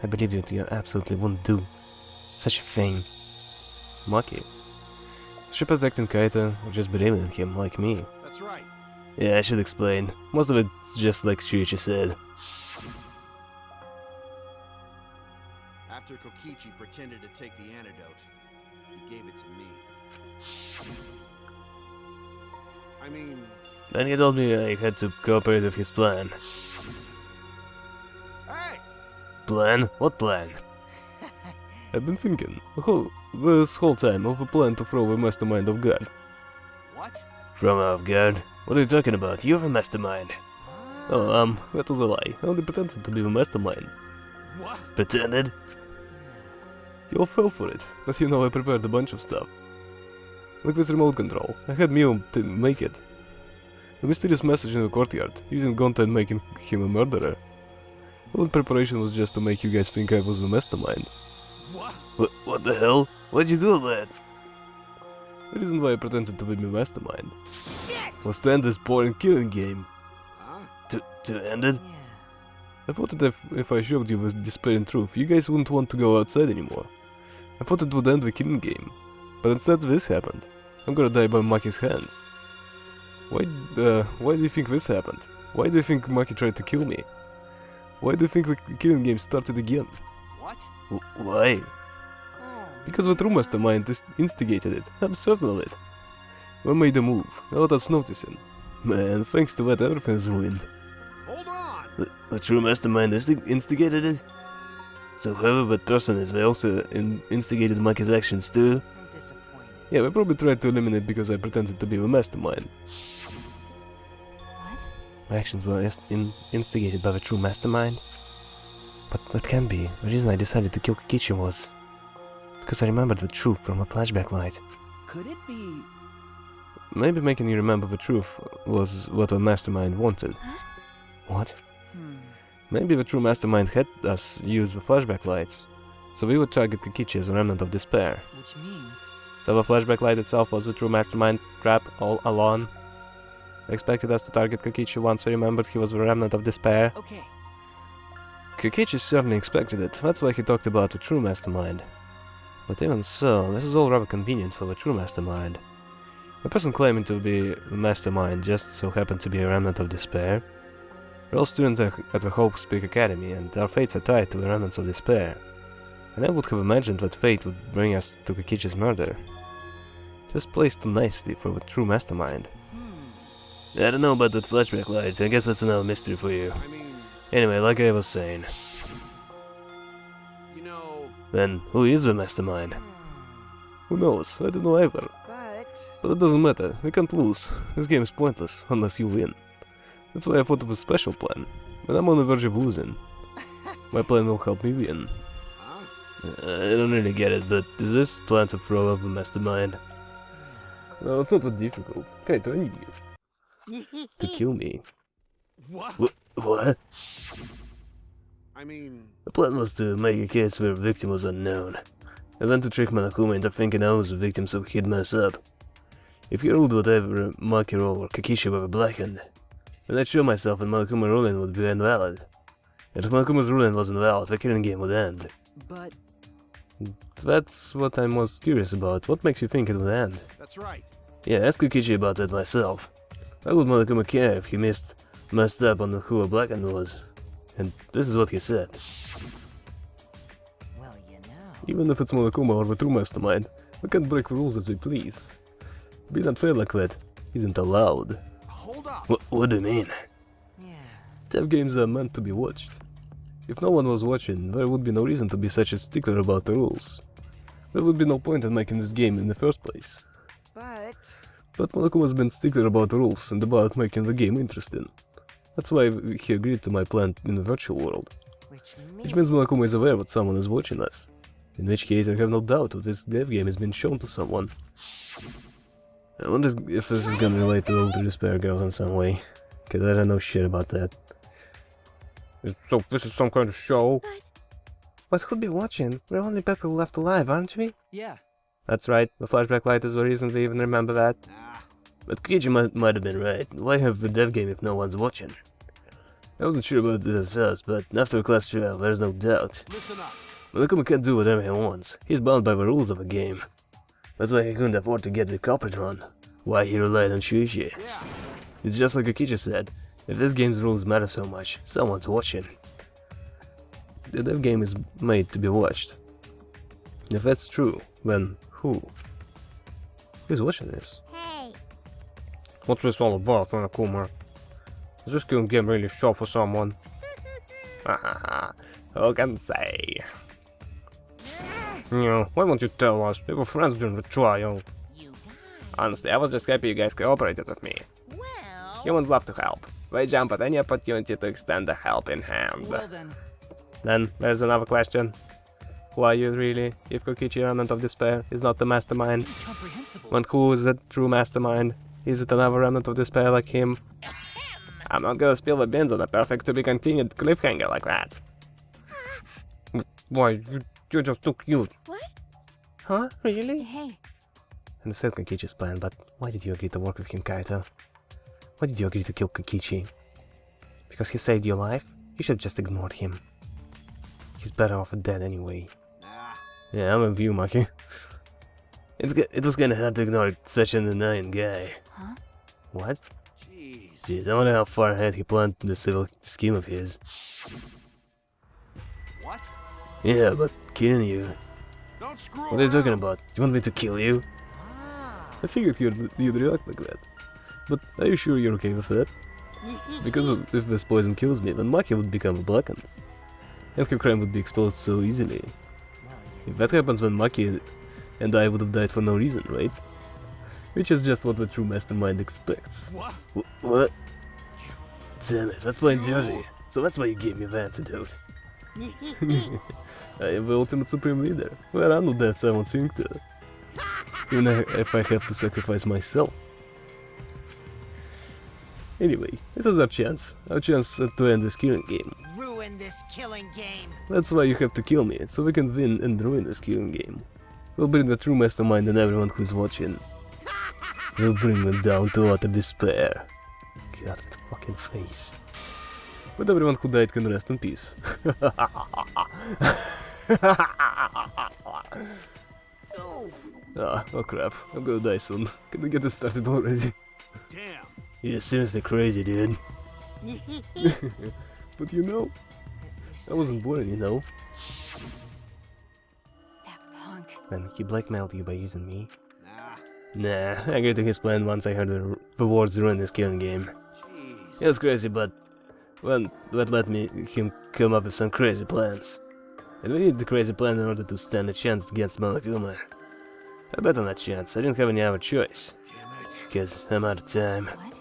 I believe you absolutely wouldn't do such a thing. Maki. Should protecting Kaito, or just believing in him like me. That's right. Yeah, I should explain. Most of it's just like Shuichi said. After Kokichi pretended to take the antidote, he gave it to me. I mean... Then he told me I had to cooperate with his plan. Hey! Plan? What plan? I've been thinking, this whole time, of a plan to throw the mastermind of God. What? Throw him off guard? What are you talking about? You're the mastermind. Oh, that was a lie. I only pretended to be the mastermind. What? Pretended? You all fell for it, but you know I prepared a bunch of stuff. Like this remote control, I had Mew to make it. A mysterious message in the courtyard, using content making him a murderer. All the preparation was just to make you guys think I was the mastermind. What the hell? Why'd you do that? The reason why I pretended to be the mastermind was to end this boring killing game. Huh? To end it? Yeah. I thought that if I showed you the despairing truth, you guys wouldn't want to go outside anymore. I thought it would end the killing game. But instead this happened. I'm gonna die by Maki's hands. Why do you think this happened? Why do you think Maki tried to kill me? Why do you think the killing game started again? What? Why? Oh. Because the true mastermind instigated it. I'm certain of it. One made a move, without us noticing. Man, thanks to that everything's ruined. Hold on! The true mastermind instigated it? So whoever that person is, they also instigated Maki's actions too? I'm disappointed. Yeah, they probably tried to eliminate because I pretended to be the mastermind. What? My actions were instigated by the true mastermind? But that can't be. The reason I decided to kill Kokichi was because I remembered the truth from a flashback light. Could it be... Maybe making you remember the truth was what a mastermind wanted. What? Maybe the true mastermind had us use the flashback lights, so we would target Kokichi as a remnant of despair. Which means... So the flashback light itself was the true mastermind trap all along. They expected us to target Kokichi once we remembered he was the remnant of despair. Okay. Kokichi certainly expected it, that's why he talked about the true mastermind. But even so, this is all rather convenient for the true mastermind. The person claiming to be the mastermind just so happened to be a remnant of despair. We're all students at the Hope Speak Academy, and our fates are tied to the remnants of despair. And I would have imagined that fate would bring us to Kokichi's murder. Just placed too nicely for the true mastermind. I don't know about that flashback light, I guess that's another mystery for you. I mean, Anyway, like I was saying, you know... then who is the mastermind? Who knows, I don't know either. But it doesn't matter, we can't lose. This game is pointless, unless you win. That's why I thought of a special plan, but I'm on the verge of losing. My plan will help me win. Huh? I don't really get it, but is this plan to throw off the mastermind? Well, it's not that difficult. Kaito, I need you. To kill me. What? What? I mean... The plan was to make a case where the victim was unknown, and then to trick Monokuma into thinking I was the victim so he'd mess up. If he ruled whatever Makiro or Kokichi were blackened, then I'd show myself and Monokuma's ruling would be invalid. And if Monokuma's ruling was invalid, the killing game would end. But... That's what I'm most curious about. What makes you think it would end? That's right. Yeah, ask Kokichi about that myself. Why would Monokuma care if he messed up on who a blackened was? And this is what he said. Well, you know... Even if it's Monokuma or the true mastermind, we can break the rules as we please. Being unfair like that isn't allowed. Hold up! What do you mean? Yeah... Dev games are meant to be watched. If no one was watching, there would be no reason to be such a stickler about the rules. There would be no point in making this game in the first place. But Monokuma's been stickler about the rules and about making the game interesting. That's why he agreed to my plan in the virtual world. Which means Monokuma is aware that someone is watching us. In which case I have no doubt that this dev game has been shown to someone. I wonder if this is gonna relate to Ultra Despair Girls in some way. Cause I don't know shit about that. So this is some kind of show? But who'd be watching? We're only people left alive, aren't we? Yeah. That's right, the flashback light is the reason we even remember that. Ah, But Kokichi might have been right. Why have the dev game if no one's watching? I wasn't sure about it at first, but after class trial, there's no doubt. listen up. Monokuma can't do whatever he wants. He's bound by the rules of the game. That's why he couldn't afford to get the culprit run. Why he relied on Shuichi. Yeah. It's just like Kokichi said. If this game's rules matter so much, someone's watching. The dev game is made to be watched. If that's true, then who? Who's watching this? Hey, What's this all about, Monokuma? Is this game really show for someone? Who can say? You know, why won't you tell us? We were friends during the trial. You guys. Honestly, I was just happy you guys cooperated with me. Well. Humans love to help. They jump at any opportunity to extend a helping hand. Well then... Then, there's another question. Why you really? If Kokichi Remnant of Despair is not the mastermind, Incomprehensible. then who is the true mastermind? Is it another Remnant of Despair like him? I'm not gonna spill the beans on a perfect to be continued cliffhanger like that. Why, you're just too cute. What? Huh? Really? Hey, I understand Kokichi's plan, but why did you agree to work with him, Kaito? Why did you agree to kill Kokichi? Because he saved your life? You should have just ignored him. He's better off dead anyway. Nah. Yeah, I'm with you, Maki. It was kinda hard to ignore such an annoying guy. huh? What? Jeez. Jeez, I wonder how far ahead he planned this evil scheme of his. What? Yeah, but killing you. Don't screw What are you talking around. about? You want me to kill you? I figured you'd react like that. But are you sure you're okay with that? Because if this poison kills me, then Maki would become blackened. And her crime would be exposed so easily. If that happens, then Maki and I would have died for no reason, right? Which is just what the true mastermind expects. What? What? Damn it, that's plain dirty. So that's why you gave me the antidote. I am the ultimate supreme leader. Where are no deaths I won't sink to. Even if I have to sacrifice myself. Anyway, this is our chance to end this killing game. Ruin this killing game. That's why you have to kill me, so we can win and ruin this killing game. We'll bring the true mastermind and everyone who's watching. We'll bring them down to utter despair. God, that fucking face. But everyone who died can rest in peace. Oh crap, I'm gonna die soon. Can we get this started already? Damn. You're seriously crazy, dude. But you know, I wasn't born, you know. That punk. And he blackmailed you by using me. Nah. Nah, I agreed to his plan once I heard the rewards ruin this killing game. Jeez. It was crazy, but well, that let him come up with some crazy plans. And we need the crazy plan in order to stand a chance against Monokuma. I bet on that chance. I didn't have any other choice. Damn it. Because I'm out of time. What?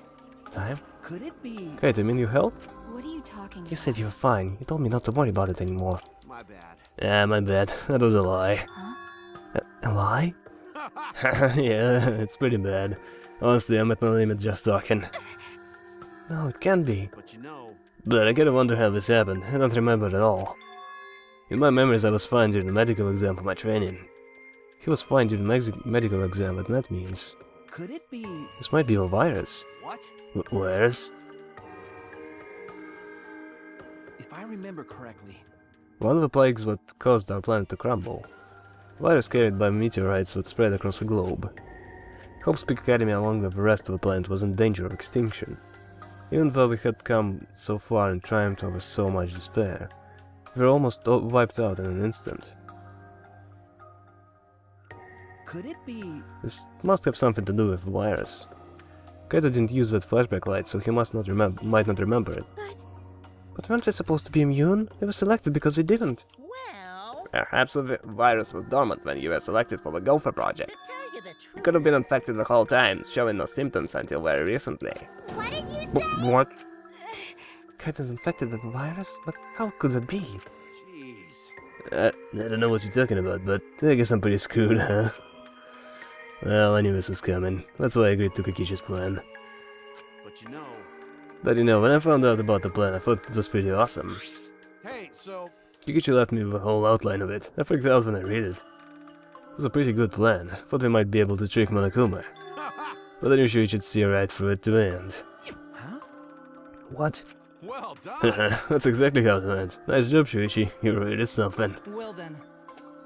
Time? Could it be? Kaito, you mean your health? What are you talking You said you were fine. You told me not to worry about it anymore. My bad. Yeah, my bad. That was a lie. Huh? A lie? Yeah, it's pretty bad. Honestly, I'm at my limit just talking. No, it can't be. But you know. But I gotta wonder how this happened. I don't remember it at all. In my memories, I was fine during the medical exam for my training. He was fine during the medical exam, but that means... Could it be? This might be a virus. What? Virus? If I remember correctly, One of the plagues what caused our planet to crumble. Virus carried by meteorites would spread across the globe. Hope's Peak Academy along with the rest of the planet was in danger of extinction. Even though we had come so far and triumphed over so much despair, we were almost wiped out in an instant. could it be? This must have something to do with the virus. Kaito didn't use that flashback light, so he might not remember it. But weren't we supposed to be immune? We were selected because we didn't. Well, Perhaps the virus was dormant when you were selected for the Gopher project. to tell you the truth, You could have been infected the whole time, showing no symptoms until very recently. What did you say? What? Kaito's infected with the virus? But how could it be? Jeez. I don't know what you're talking about, but I guess I'm pretty screwed, huh? Well, I knew this was coming. That's why I agreed to Kokichi's plan. But you know. But you know, when I found out about the plan, I thought it was pretty awesome. Hey, so. Kokichi left me with the whole outline of it. I freaked out when I read it. It was a pretty good plan. I thought we might be able to trick Monokuma. But then you sure you should see right through it to the end. Huh? What? Well done. That's exactly how it went. Nice job, Shuichi. You really did something. Well then,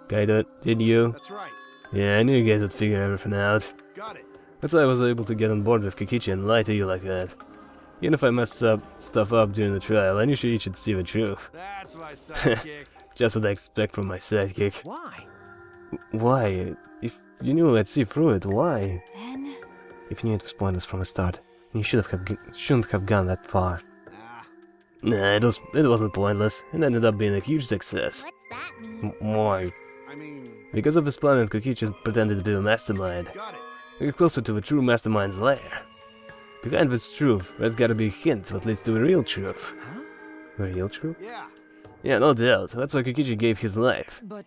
Kaido, did you? That's right. Yeah, I knew you guys would figure everything out. Got it. That's why I was able to get on board with Kokichi and lie to you like that. Even if I messed stuff up during the trial, I knew Shuichi should see the truth. That's my sidekick. Just what I expect from my sidekick. why? Why? If you knew I'd see through it, why? Then, If you knew it was pointless from the start, then you shouldn't have gone that far. Nah. Nah, it wasn't pointless. It ended up being a huge success. What's that mean? Why? I mean. Because of his plan and Kokichi pretended to be a mastermind. Got it. We get closer to the true mastermind's lair. Behind this truth, there's gotta be a hint what leads to the real truth. Huh? The real truth? Yeah. Yeah, no doubt. That's why Kokichi gave his life. But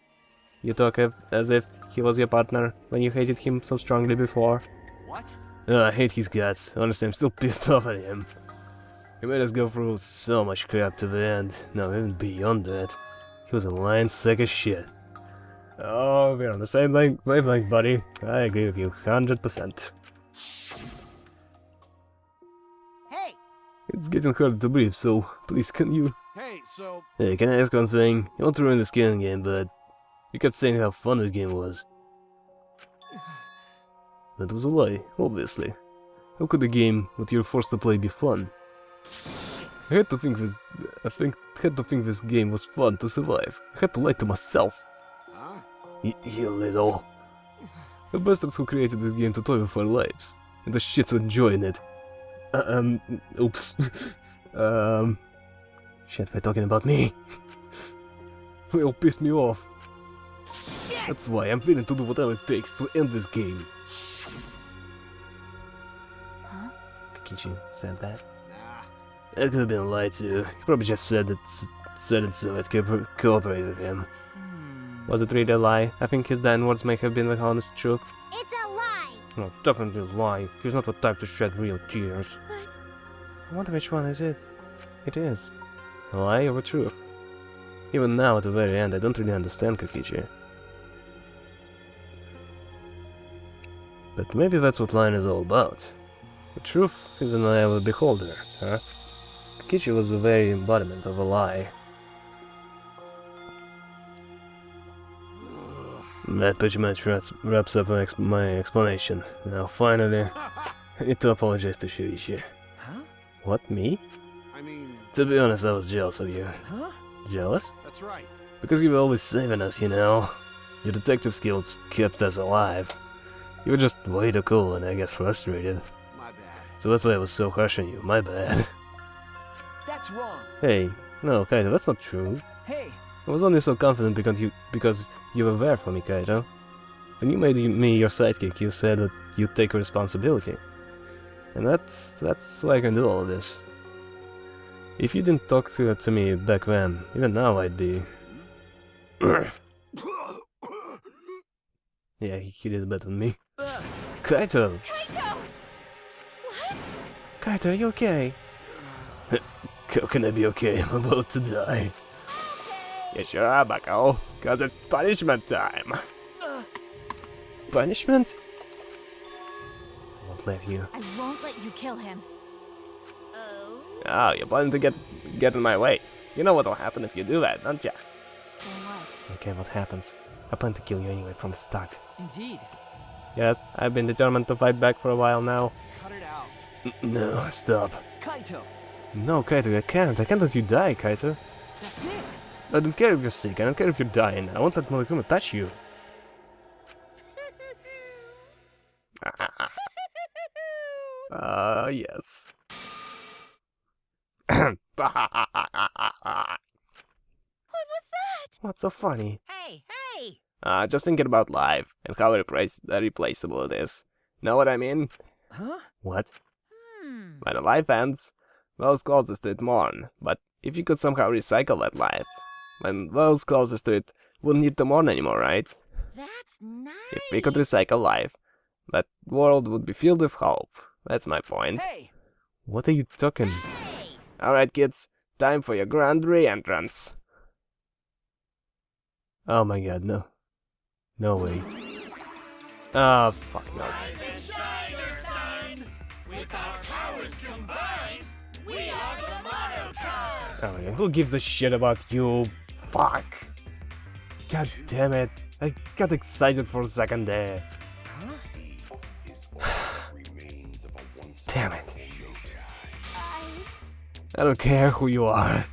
You talk as if he was your partner when you hated him so strongly before. What? I hate his guts. Honestly, I'm still pissed off at him. He made us go through so much crap to the end. No, even beyond that. He was a lying sack of shit. Oh, we're on the same wavelength, buddy. I agree with you 100%. Hey! It's getting hard to breathe, so please can you... Hey, so Hey, can I ask one thing? You want to ruin this killing game, but you kept saying how fun this game was. That was a lie, obviously. How could a game that you're forced to play be fun? I had to think this game was fun to survive. I had to lie to myself. huh? You little. The bastards who created this game to toy with our lives, and the shits who enjoy in it. Oops. Shit, they're talking about me. They all pissed me off. That's why I'm willing to do whatever it takes to end this game. Huh? Kikichi said that. Nah. That could have been a lie too. He probably just said it so it could cooperate with him. Was it really a lie? I think his dying words may have been the honest truth. It's a lie! No, definitely a lie. He's not the type to shed real tears. But I wonder which one is it? It is. A lie or a truth? Even now, at the very end, I don't really understand Kokichi. But maybe that's what lying is all about. The truth is in the eye of the beholder, huh? Kokichi was the very embodiment of a lie. That pretty much wraps up my explanation. Now, finally, I need to apologize to Shuichi. Huh? What, me? I mean, To be honest, I was jealous of you. Huh? Jealous? that's right. Because you were always saving us, you know. Your detective skills kept us alive. You were just way too cool and I get frustrated. My bad. So that's why I was so harsh on you, my bad. That's wrong. Hey, no, Kaito, that's not true. Hey! I was only so confident because you were there for me, Kaito. When you made me your sidekick, you said that you'd take responsibility. And that's why I can do all of this. If you didn't talk to me back then, even now I'd be... Yeah, he did better than me. Kaito! Kaito! What? Kaito, are you okay? How can I be okay? I'm about to die. You sure are, bucko. Cause it's punishment time. Punishment? I won't let you. I won't let you kill him. Oh? Oh, you're planning to get in my way. You know what'll happen if you do that, don't ya? So what? Okay, what happens? I plan to kill you anyway from the start. Indeed. Yes, I've been determined to fight back for a while now. Cut it out. No, stop. Kaito! No, Kaito, I can't. I can't let you die, Kaito. That's it! I don't care if you're sick, I don't care if you're dying. I won't let Monokuma touch you. Yes. What was that? What's so funny? Hey, hey! Just thinking about live and how irreplaceable it is. Know what I mean? Huh? What? Hmm. When the life ends, those closest to it mourn. But if you could somehow recycle that life, then those closest to it wouldn't need to mourn anymore, right? That's nice. If we could recycle life, that world would be filled with hope. That's my point. Hey! What are you talking? Hey! Alright, kids, time for your grand re-entrance. Oh my god, no. No way. Ah, fuck no. Oh my god, who gives a shit about you? Fuck. God damn it. I got excited for a second there. Damn it. I don't care who you are.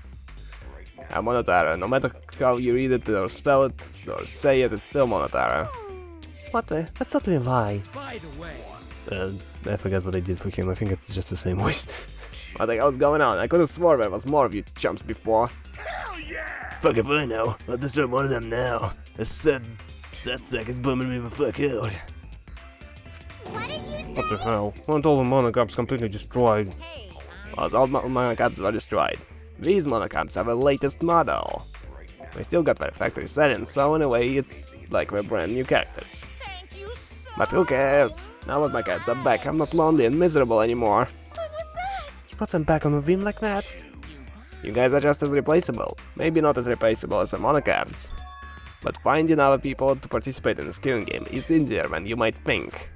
I'm Monotaro. No matter how you read it or spell it or say it, it's still Monotaro. What the? That's not a lie. By the way. I forgot what I did for him. I think it's just the same voice. What the hell's going on? I could have sworn there was more of you chumps before. Hell yeah! Fuck if I know. I'll disturb one of them now. A sad sack is bumming me the fuck out. What did you say? What the hell? Weren't all the monocabs completely destroyed? Hey, Well, all monocabs were destroyed. These monocabs are the latest model. We still got their factory settings, so in a way it's like we're brand new characters. Thank you so But who cares? Now that my cats are back, I'm not lonely and miserable anymore. What was that? You put them back on a whim like that? You guys are just as replaceable. Maybe not as replaceable as some other cats. But finding other people to participate in this killing game is easier than you might think.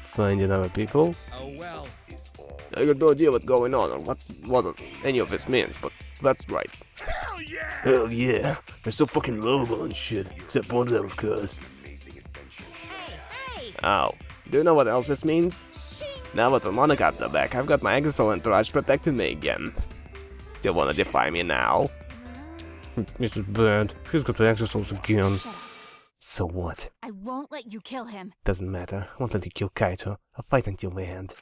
Finding other people? Oh well. I got no idea what's going on or what any of this means, but that's right. Hell yeah! Hell yeah, they're so fucking lovable and shit, except one of them of course. Hey! Oh, do you know what else this means? Now that the monocats are back, I've got my Exisal entourage protecting me again. Still wanna defy me now? This is bad. She's got the Exisals again. Shut up. So what? I won't let you kill him. Doesn't matter. I won't let you kill Kaito. I'll fight until the end.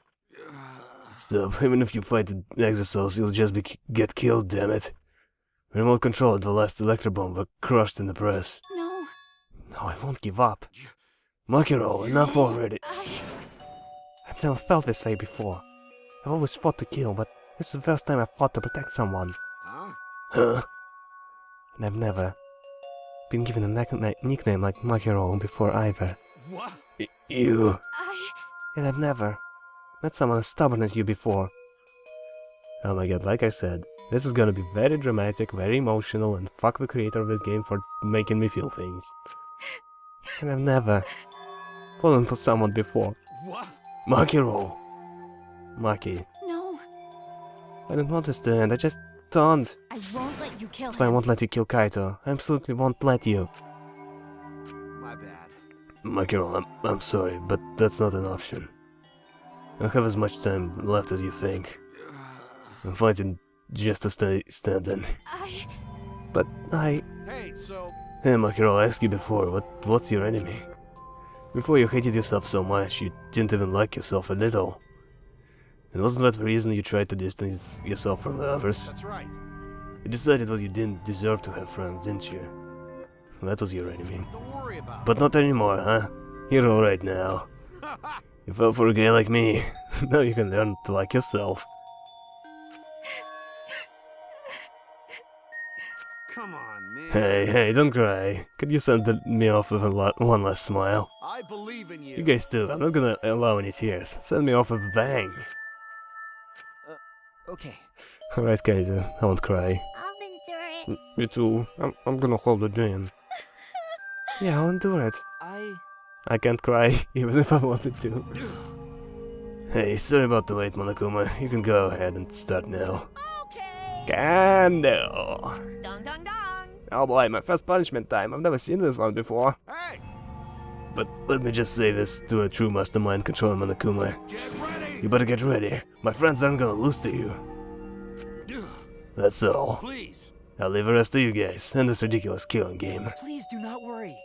Stop. Even if you fight the Exisals, you'll just get killed, damn it. Remote control and the last Electro Bomb were crushed in the press. No. No, I won't give up. Makiro, enough already. I've never felt this way before. I've always fought to kill, but this is the first time I've fought to protect someone. Huh? Huh? And I've never been given a nickname like Makiro before either. What? You. And I've never met someone as stubborn as you before. Oh my god, like I said, this is gonna be very dramatic, very emotional, and fuck the creator of this game for making me feel things. And I've never fallen for someone before. What? Makiro! Maki, No. I don't understand, I just don't. I won't let you kill That's why I him. won't let you kill Kaito. I absolutely won't let you. My bad. Makiro, I'm sorry, but that's not an option. I don't have as much time left as you think. I'm fighting just to stay standing. But I... Hey, so Hey Makiro, I asked you before, what's your enemy? Before you hated yourself so much, you didn't even like yourself a little. And wasn't that the reason you tried to distance yourself from the others? that's right. You decided that you didn't deserve to have friends, didn't you? That was your enemy. Don't worry about But not anymore, huh? You're alright now. You fell for a guy like me. Now you can learn to like yourself. Come on, man. Hey, don't cry. Could you send me off with one last smile? I believe in you. You guys too. I'm not gonna allow any tears. Send me off with a bang. Okay. Alright, Kaiser. I won't cry. I'll endure it. Me too. I'm gonna hold it in. Yeah, I'll endure it. I can't cry, even if I wanted to. Hey, sorry about the wait, Monokuma. You can go ahead and start now. Okay! Candle! Dong dong dong! Oh boy, my first punishment time. I've never seen this one before. Hey, But let me just say this to a true mastermind controlling Monokuma. get ready. You better get ready. My friends aren't gonna lose to you. That's all. Please. I'll leave the rest to you guys and this ridiculous killing game. Please do not worry.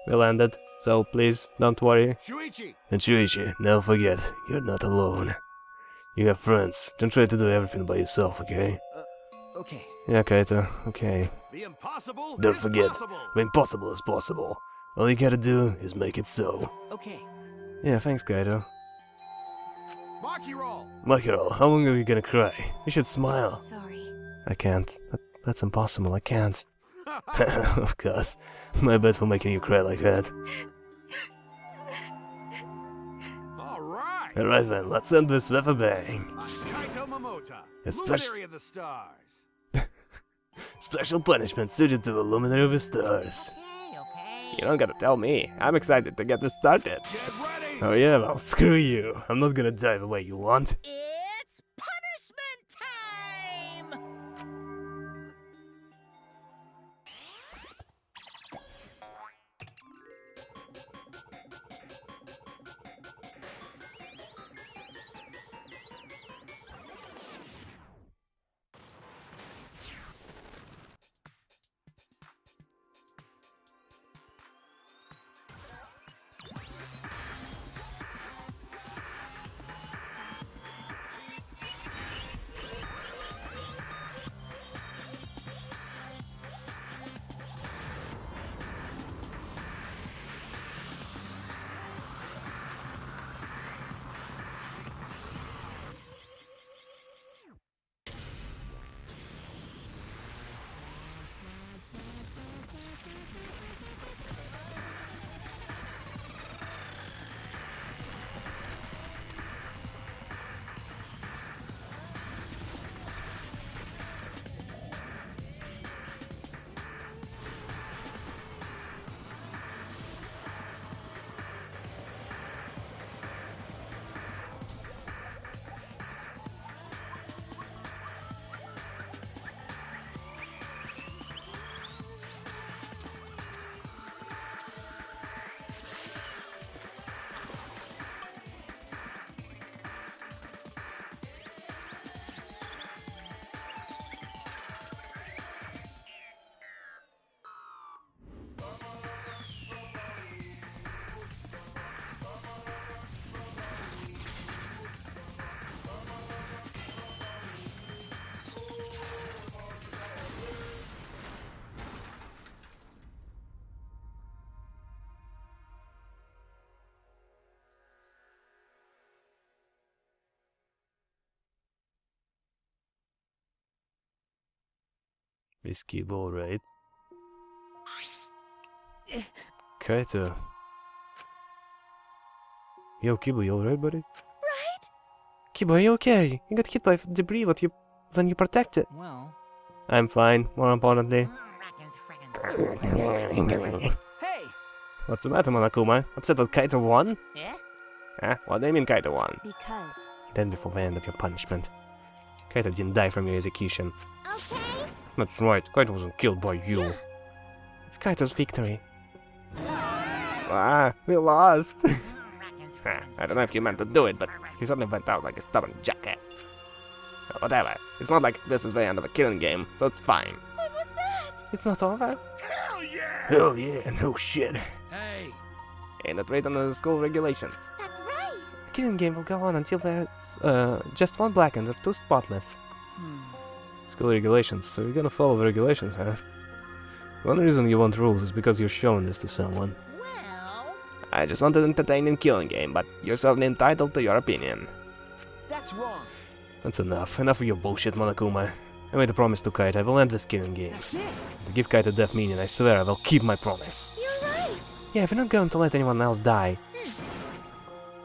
We landed, so please don't worry. Shuichi. And Shuichi, never forget, you're not alone. You have friends. Don't try to do everything by yourself, okay? Okay. Yeah, Kaito, okay. The impossible Don't is forget, possible. the impossible is possible. All you gotta do is make it so. Okay. Yeah, thanks, Kaito. Makiro. Makiro, how long are you gonna cry? You should smile. Sorry. I can't. That's impossible, I can't. Of course. My bad for making you cry like that. All right. Alright then, let's end this with a bang. I'm Kaito Momota, A special- luminary of the stars. Special punishment suited to a luminary of the stars. Okay. You don't gotta tell me. I'm excited to get this started. Get ready. Oh yeah, well, screw you. I'm not gonna die the way you want. It's punishment time! Is Kiba alright? Kaito. Yo, Kiba, you alright, buddy? Right? Kiba, are you okay? You got hit by debris when you protected. Well, I'm fine, more importantly. Hey! What's the matter, Monokuma? Upset that Kaito won? Eh? Huh? What do you mean Kaito won? Because Then before the end of your punishment. Kaito didn't die from your execution. Okay? That's right, Kaito wasn't killed by you. It's Kaito's victory. Ah, we lost! I don't know if you meant to do it, but you suddenly went out like a stubborn jackass. Whatever, it's not like this is the end of a killing game, so it's fine. What was that? It's not over? Hell yeah! Hell yeah, no shit. Hey! Ain't that right under the school regulations? That's right. A killing game will go on until there's just one blackened or two spotless. School regulations, so you're gonna follow the regulations, huh? One reason you want rules is because you're showing this to someone. Well, I just want an entertaining killing game, but you're certainly entitled to your opinion. That's wrong. That's enough. Enough of your bullshit, Monokuma. I made a promise to Kaito. I will end this killing game. That's it. To give Kaito death meaning, I swear I will keep my promise. You're right. Yeah, if you're not going to let anyone else die,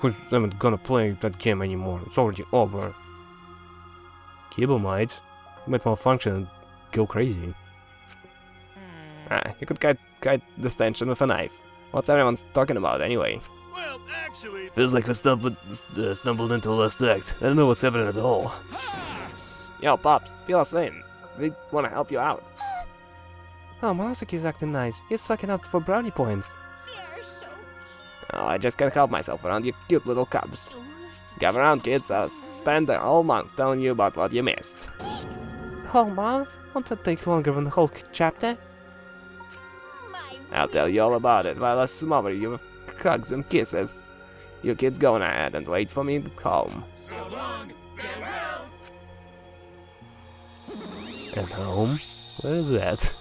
I'm not gonna play that game anymore. It's already over. Kiba might. He might malfunction and go crazy. You could kite this tension with a knife. What's everyone talking about anyway? Well, actually, Feels like we stumbled into a lost act. I don't know what's happening at all. Pops! Yo, Pops, feel us in. We wanna help you out. Oh, Monosuke's acting nice. He's sucking up for brownie points. they're so Oh, I just can't help myself around you cute little cubs. Gather around, kids. I'll spend the whole month telling you about what you missed. Whole month? Won't that take longer than the whole chapter? my. I'll tell you all about it while I smother you with hugs and kisses. You kids go on ahead and wait for me at home. So long, farewell! At home? Where is that?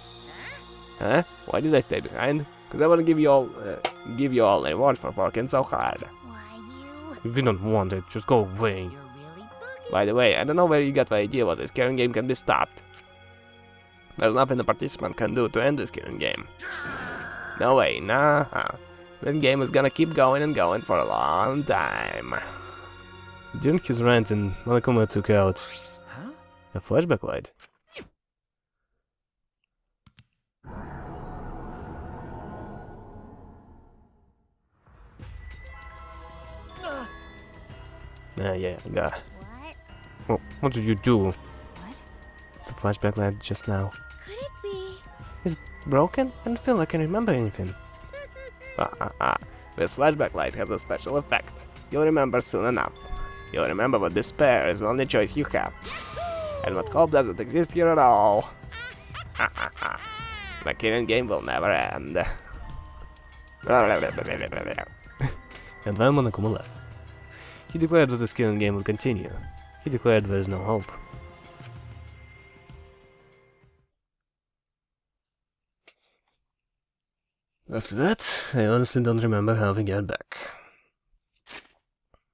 Huh? Why did I stay behind? Because I want to give you all a reward for working so hard. Why you? If you don't want it, just go away. You're really bugging. By the way, I don't know where you got the idea that this killing game can be stopped. There's nothing the participant can do to end this killing game. No way, nah. This game is gonna keep going and going for a long time. During his rant, Monokuma took out Huh? a flashback light. Yeah. What? Oh, what did you do? what? It's a flashback light just now. Could it be? Broken? I don't feel like I can remember anything. This flashback light has a special effect. You'll remember soon enough. You'll remember that despair is the only choice you have. And that hope doesn't exist here at all. The killing game will never end. And then Monokuma left. He declared that this killing game will continue. He declared there is no hope. After that, I honestly don't remember how we got back.